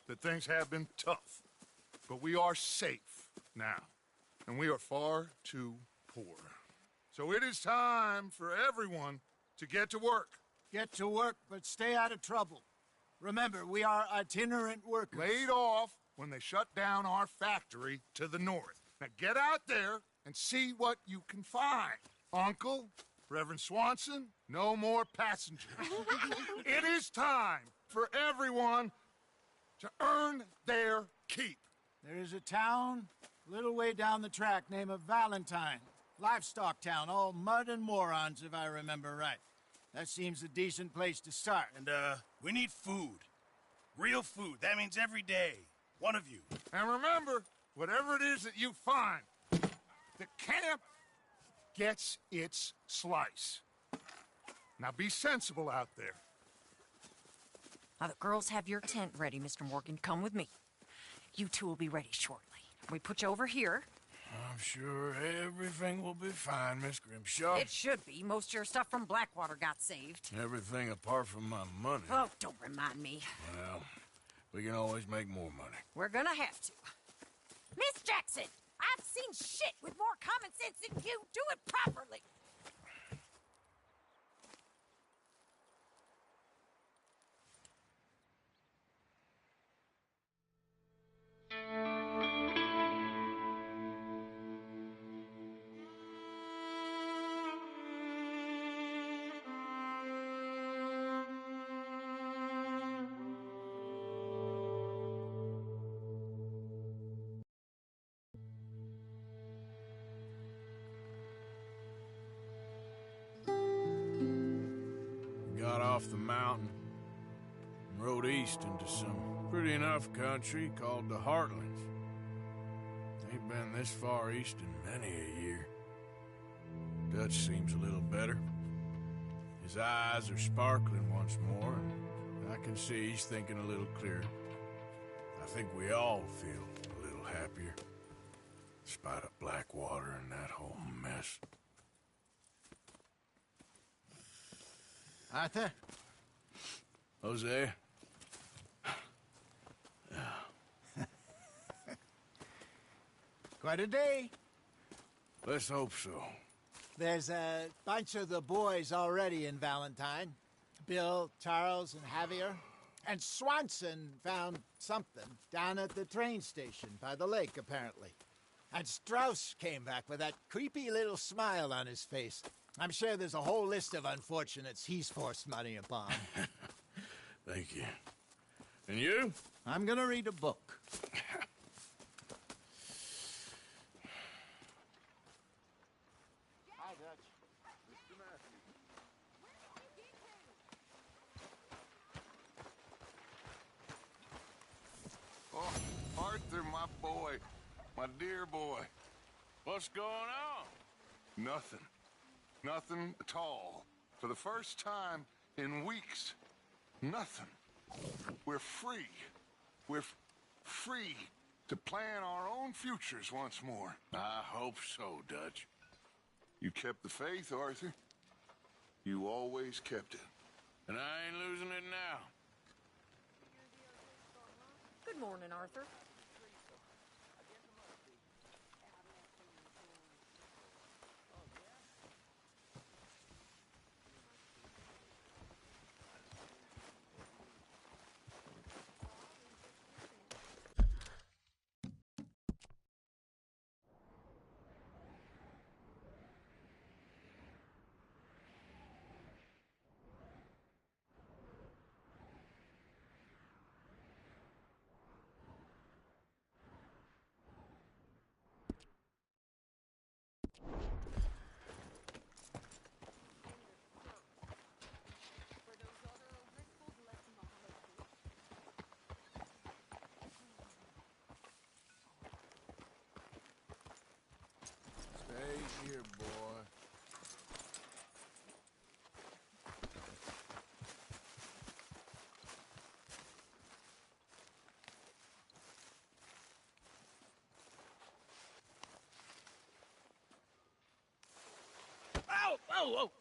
that things have been tough, but we are safe now, and we are far too poor. So it is time for everyone to get to work. Get to work, but stay out of trouble. Remember, we are itinerant workers. Laid off when they shut down our factory to the north. Now get out there and see what you can find. Uncle, Reverend Swanson, no more passengers. It is time for everyone to earn their keep. There is a town a little way down the track named Valentine. Livestock town, all mud and morons, if I remember right. That seems a decent place to start. And, we need food. Real food. That means every day. One of you. And remember, whatever it is that you find, the camp gets its slice. Now be sensible out there. Now, the girls have your tent ready, Mr. Morgan. Come with me. You two will be ready shortly. We put you over here. I'm sure everything will be fine, Miss Grimshaw. It should be. Most of your stuff from Blackwater got saved. Everything apart from my money. Oh, don't remind me. Well, we can always make more money. We're gonna have to. Miss Jackson, I've seen shit with more common sense than you. Do it properly. Got off the mountain and rode east into some pretty enough country called the Heartlands. Ain't been this far east in many a year. Dutch seems a little better. His eyes are sparkling once more, and I can see he's thinking a little clearer. I think we all feel a little happier, despite of Blackwater and that whole mess. Arthur? Jose? Quite a day. Let's hope so. There's a bunch of the boys already in Valentine. Bill, Charles, and Javier. And Swanson found something down at the train station by the lake, apparently. And Strauss came back with that creepy little smile on his face. I'm sure there's a whole list of unfortunates he's forced money upon. Thank you. And you? I'm gonna read a book. Hi, Dutch. Mr. Matthews. Oh, Arthur, my boy. My dear boy. What's going on? Nothing. Nothing at all. For the first time in weeks. Nothing. We're free. We're free to plan our own futures once more. I hope so, Dutch. You kept the faith, Arthur. You always kept it. And I ain't losing it now. Good morning, Arthur. Stay here, boy. Ow! Oh, oh!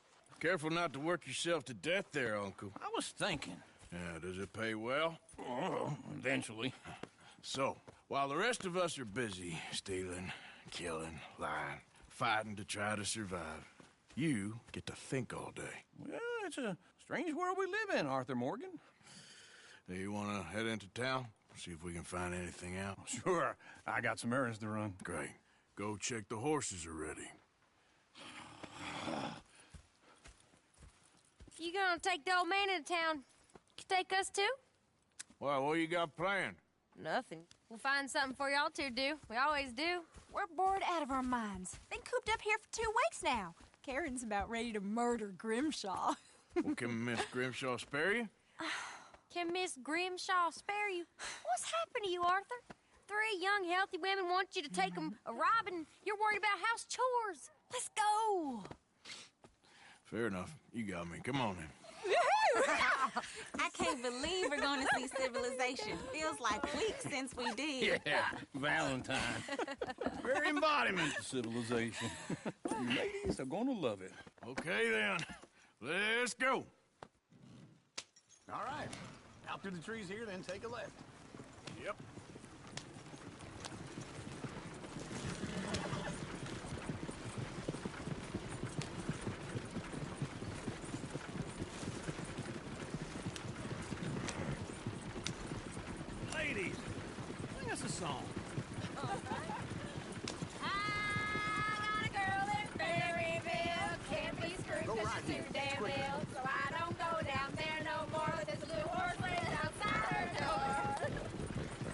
Careful not to work yourself to death there, Uncle. I was thinking. Yeah, does it pay well? Oh, eventually. So, while the rest of us are busy stealing, killing, lying, fighting to try to survive, you get to think all day. Well, it's a strange world we live in, Arthur Morgan. Hey, you want to head into town? See if we can find anything out? Sure. I got some errands to run. Great. Go check the horses are ready. You gonna take the old man into town? You take us too? Well, what you got planned? Nothing. We'll find something for y'all to do. We always do. We're bored out of our minds. Been cooped up here for 2 weeks now. Karen's about ready to murder Grimshaw. Well, can Miss Grimshaw spare you? Can Miss Grimshaw spare you? What's happened to you, Arthur? 3 young, healthy women want you to take them a robbing. You're worried about house chores. Let's go. Fair enough. You got me. Come on then. I can't believe we're going to see civilization. Feels like weeks since we did. Yeah, Valentine. Very embodiment of civilization. Ladies are gonna love it. Okay then. Let's go. All right. Out through the trees here, then take a left. Yep. Ladies, sing us a song. I got a girl in Berryville. Can't be screwed 'cause she's too damn ill. So I don't go down there no more with this blue horse laying outside her door.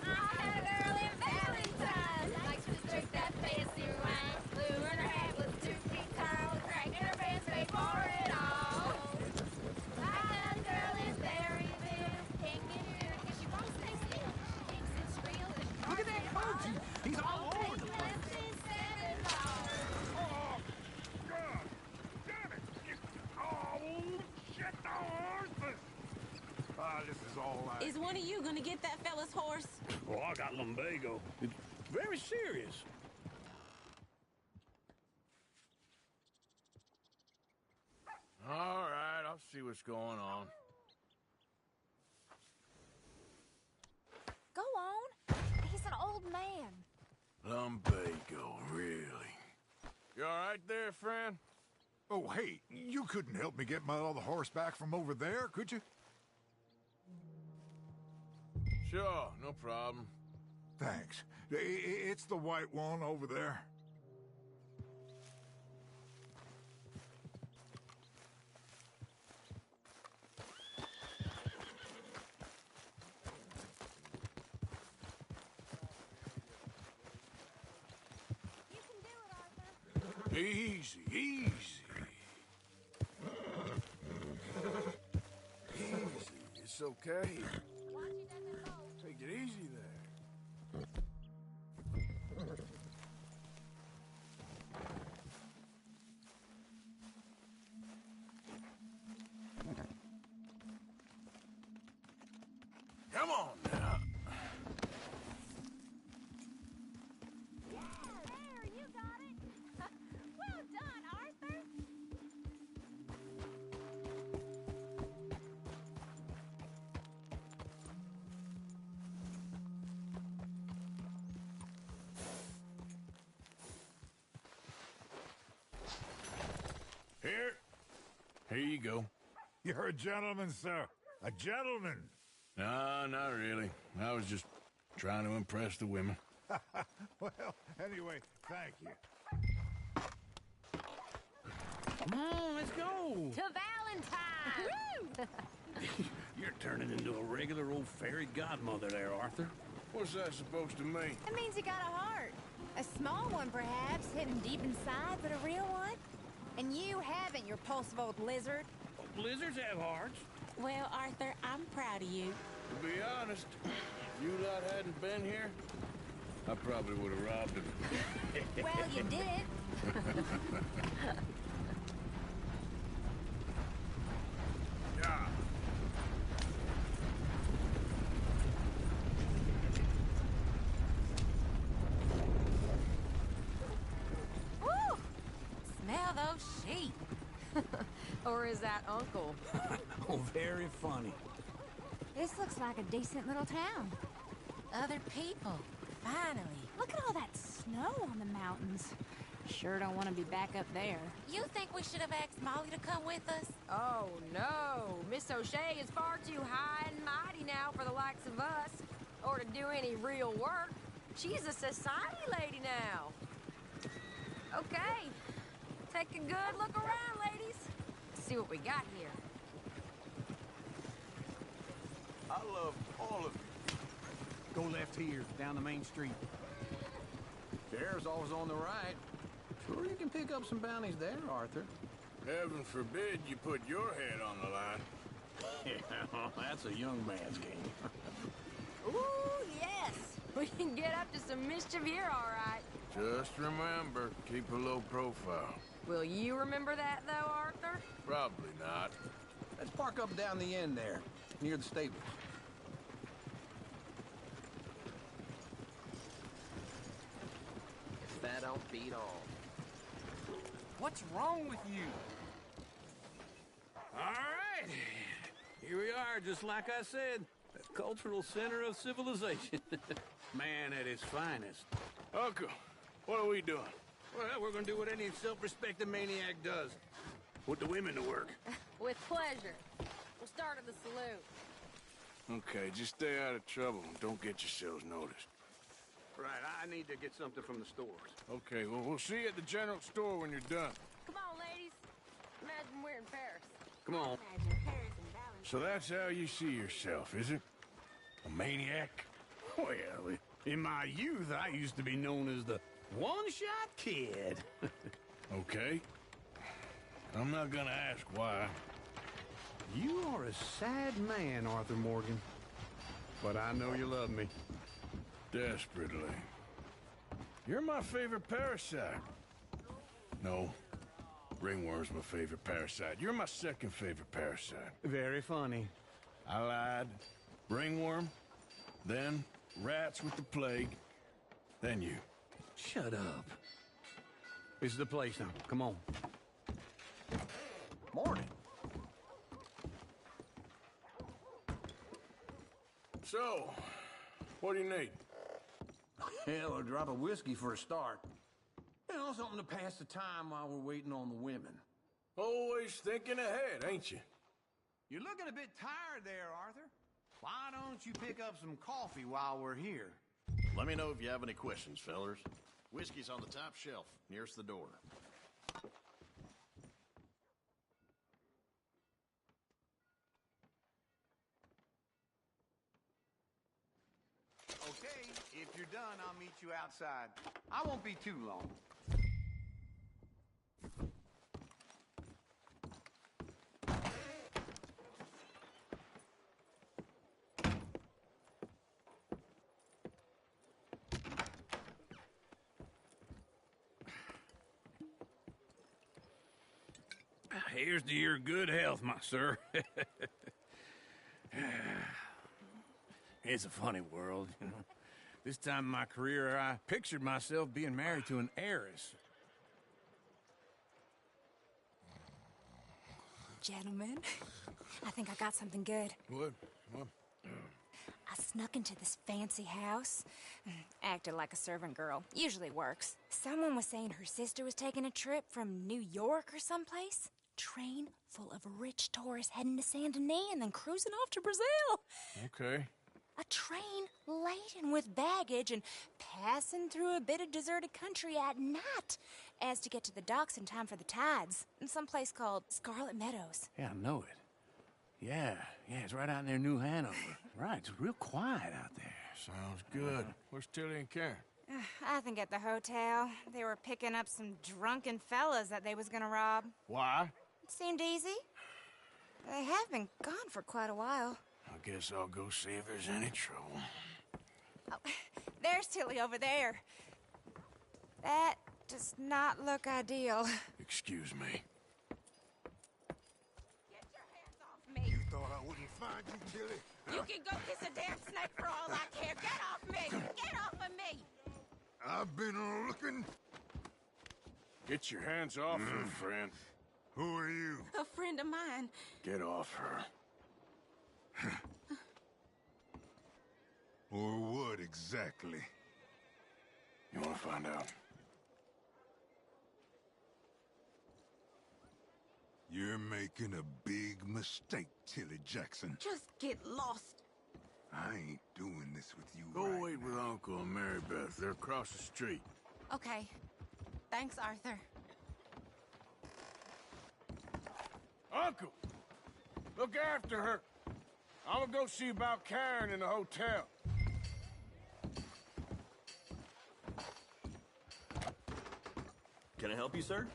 I had a girl in Valentine. Likes to drink that fancy wine. Blue and her hat was 2 feet tall. Cracking her pants made for it all. I got a girl in Berryville. Can't get her 'cause she won't stay still. She kicks and squeals and she Look at that coach. He's all over the place. This is all right. Is one of you gonna get that fella's horse? Oh, I got lumbago. It's very serious. All right, I'll see what's going on. Go on. He's an old man. Lumbago, really? You all right there, friend? Oh, hey, you couldn't help me get my other horse back from over there, could you? Sure, no problem. Thanks. It's the white one over there. Easy, easy. Easy, it's okay. Take it easy there. Come on now. There, you got it. Well done, Arthur. Here you go. You're a gentleman, sir. A gentleman. No, not really. I was just trying to impress the women. Well, anyway, thank you. Come on, let's go. To Valentine! You're turning into a regular old fairy godmother there, Arthur. What's that supposed to mean? It means you got a heart. A small one, perhaps, hidden deep inside, but a real one. And you haven't, you repulsive old lizard. Lizards have hearts. Well, Arthur, I'm proud of you. To be honest, if you lot hadn't been here, I probably would have robbed him. Well, you did. Yeah. Woo! Smell those sheep. Or is that Uncle? Oh, very funny. This looks like a decent little town. Other people. Finally. Look at all that snow on the mountains. Sure don't want to be back up there. You think we should have asked Molly to come with us? Oh, no. Miss O'Shea is far too high and mighty now for the likes of us, or to do any real work. She's a society lady now. Okay. Take a good look around, ladies. See what we got here. I love all of you. Go left here, down the main street. Fair's always on the right. Sure you can pick up some bounties there, Arthur. Heaven forbid you put your head on the line. Yeah, that's a young man's game. Ooh, yes. We can get up to some mischief here, all right. Just remember, keep a low profile. Will you remember that, though, Arthur? Probably not. Let's park up down the end there, near the stables. If that don't beat all. What's wrong with you? All right. Here we are, just like I said. The cultural center of civilization. Man at his finest. Uncle, what are we doing? Well, we're gonna do what any self-respecting maniac does. Put the women to work. With pleasure. We'll start at the saloon. Okay, just stay out of trouble and don't get yourselves noticed. Right, I need to get something from the stores. Okay, well, we'll see you at the general store when you're done. Come on, ladies. Imagine we're in Paris. Come on. So that's how you see yourself, is it? A maniac? Well, in my youth, I used to be known as the one-shot kid. Okay. I'm not gonna ask why. You are a sad man, Arthur Morgan. But I know you love me. Desperately. You're my favorite parasite. No. Ringworm's my favorite parasite. You're my second favorite parasite. Very funny. I lied. Ringworm, then rats with the plague, then you. Shut up. This is the place now. Come on. Morning. So, what do you need? Hell, a drop of whiskey for a start. You know, something to pass the time while we're waiting on the women. Always thinking ahead, ain't you? You're looking a bit tired there, Arthur. Why don't you pick up some coffee while we're here? Let me know if you have any questions, fellers. Whiskey's on the top shelf, nearest the door. Okay, if you're done, I'll meet you outside. I won't be too long. Here's to your good health, my sir. It's a funny world, you know. This time in my career, I pictured myself being married to an heiress. Gentlemen, I think I got something good. What? I snuck into this fancy house, acted like a servant girl. Usually works. Someone was saying her sister was taking a trip from New York or someplace. Train full of rich tourists heading to Saint Denis and then cruising off to Brazil. Okay. A train laden with baggage and passing through a bit of deserted country at night as to get to the docks in time for the tides in some place called Scarlet Meadows. Yeah, I know it. Yeah, it's right out near New Hanover. Right, it's real quiet out there. Sounds good. Where's Tilly and Karen? I think at the hotel. They were picking up some drunken fellas that they was gonna rob. Why? It seemed easy. They have been gone for quite a while. I guess I'll go see if there's any trouble. Oh, there's Tilly over there. That does not look ideal. Excuse me. Me. You thought I wouldn't find you, Tilly? You can go kiss a damn snake for all I care. Get off me! Get off of me! I've been looking. Get your hands off her, friend. Who are you? A friend of mine. Get off her. Or what exactly? You want to find out? You're making a big mistake, Tilly Jackson. Just get lost. I ain't doing this with you. Go right wait with Uncle and Mary Beth. They're across the street. Okay. Thanks, Arthur. Uncle! Look after her. I'm gonna go see about Karen in the hotel. Can I help you, sir?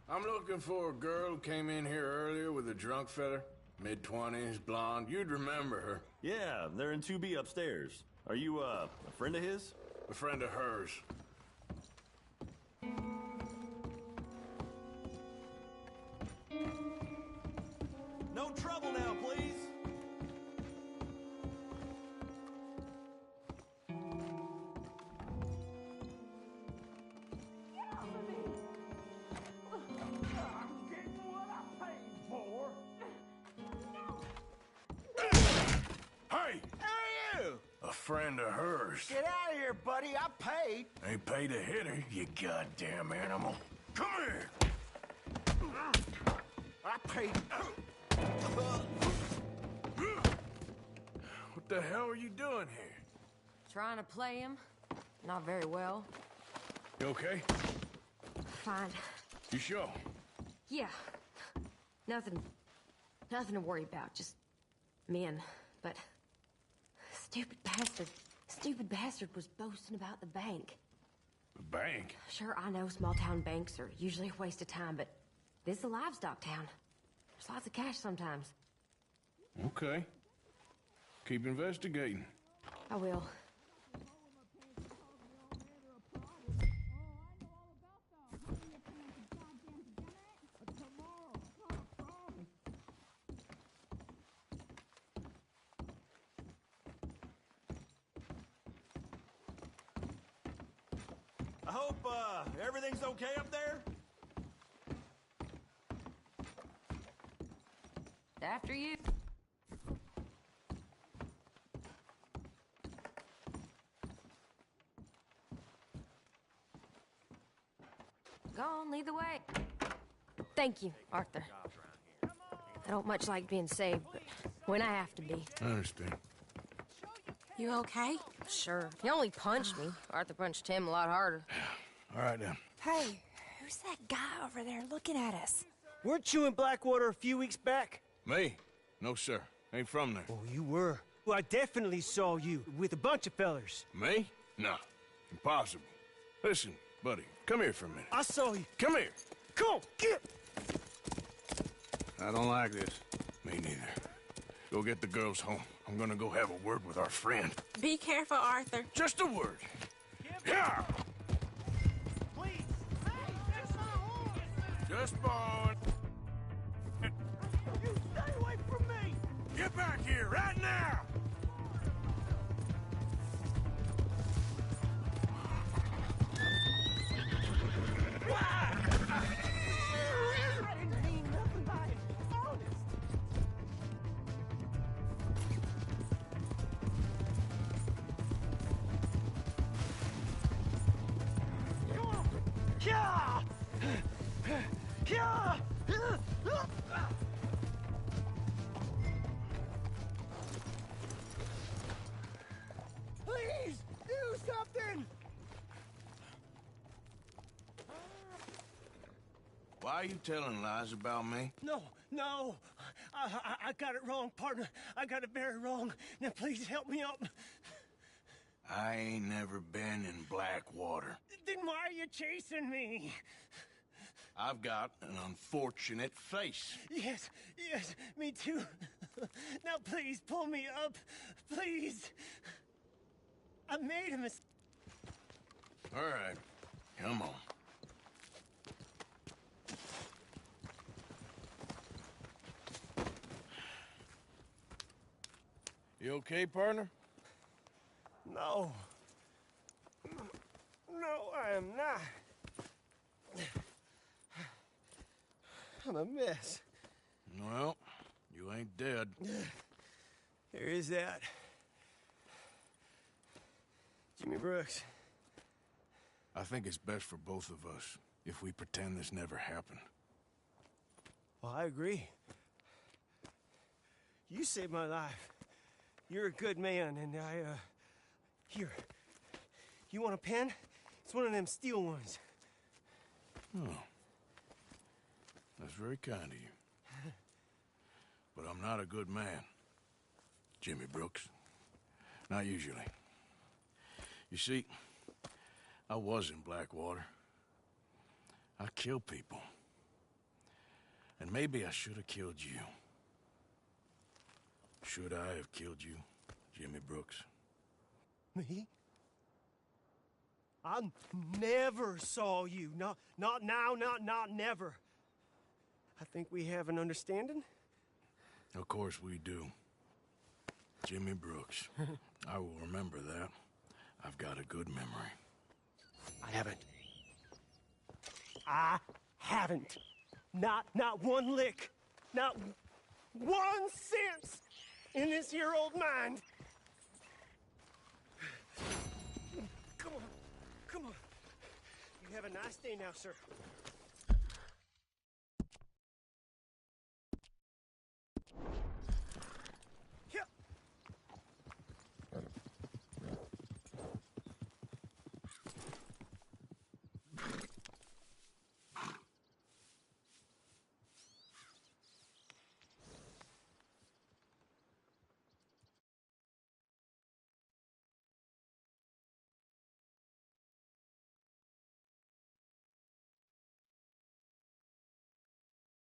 I'm looking for a girl who came in here earlier with a drunk fella. Mid-20s, blonde. You'd remember her. Yeah, they're in 2B upstairs. Are you, a friend of his? A friend of hers. No trouble now, please. Hey! Who are you? A friend of hers. Get out of here, buddy. I paid. Ain't paid to hit her, you goddamn animal. Come here! I paid. What the hell are you doing here? Trying to play him. Not very well. You okay? Fine. You sure? Yeah. Nothing to worry about. Just men. But stupid bastard was boasting about the bank. The bank? Sure, I know small town banks are usually a waste of time, but this is a livestock town. There's lots of cash sometimes. Okay. Keep investigating. I will. I hope, everything's okay up there? After you. Go on, lead the way. Thank you, Arthur. I don't much like being saved, but when I have to be. I understand. You okay? Sure. He only punched me. Arthur punched him a lot harder. All right, then. Hey, who's that guy over there looking at us? Weren't you in Blackwater a few weeks back? Me? No, sir. Ain't from there. Oh, you were. Well, I definitely saw you with a bunch of fellers. Me? No. Impossible. Listen, buddy, come here for a minute. I saw you. Come here. Come on, get! I don't like this. Me neither. Go get the girls home. I'm gonna go have a word with our friend. Be careful, Arthur. Just a word. Yeah! Please! Just born. You stay away from me! Get back here, right now! I didn't mean nothing by it. Honest. Yeah! Yeah! Please, do something! Why are you telling lies about me? No. I got it wrong, partner. I got it very wrong. Now, please help me up. I ain't never been in Blackwater. Then why are you chasing me? I've got an unfortunate face. Yes, me too. Now, please, pull me up. Please. I made a mistake. All right, come on. You okay, partner? No, I am not. I'm a mess. Well, you ain't dead. There is that. Jimmy Brooks. I think it's best for both of us if we pretend this never happened. Well, I agree. You saved my life. You're a good man, and here. You want a pen? It's one of them steel ones. Oh. That's very kind of you. But I'm not a good man, Jimmy Brooks. Not usually. You see, I was in Blackwater. I killed people. And maybe I should have killed you. Should I have killed you, Jimmy Brooks? Me? I never saw you. Not now, not never. I think we have an understanding? Of course we do. Jimmy Brooks. I will remember that. I've got a good memory. I haven't. Not one lick. Not 1 cent in this here old mind. Come on. You have a nice day now, sir.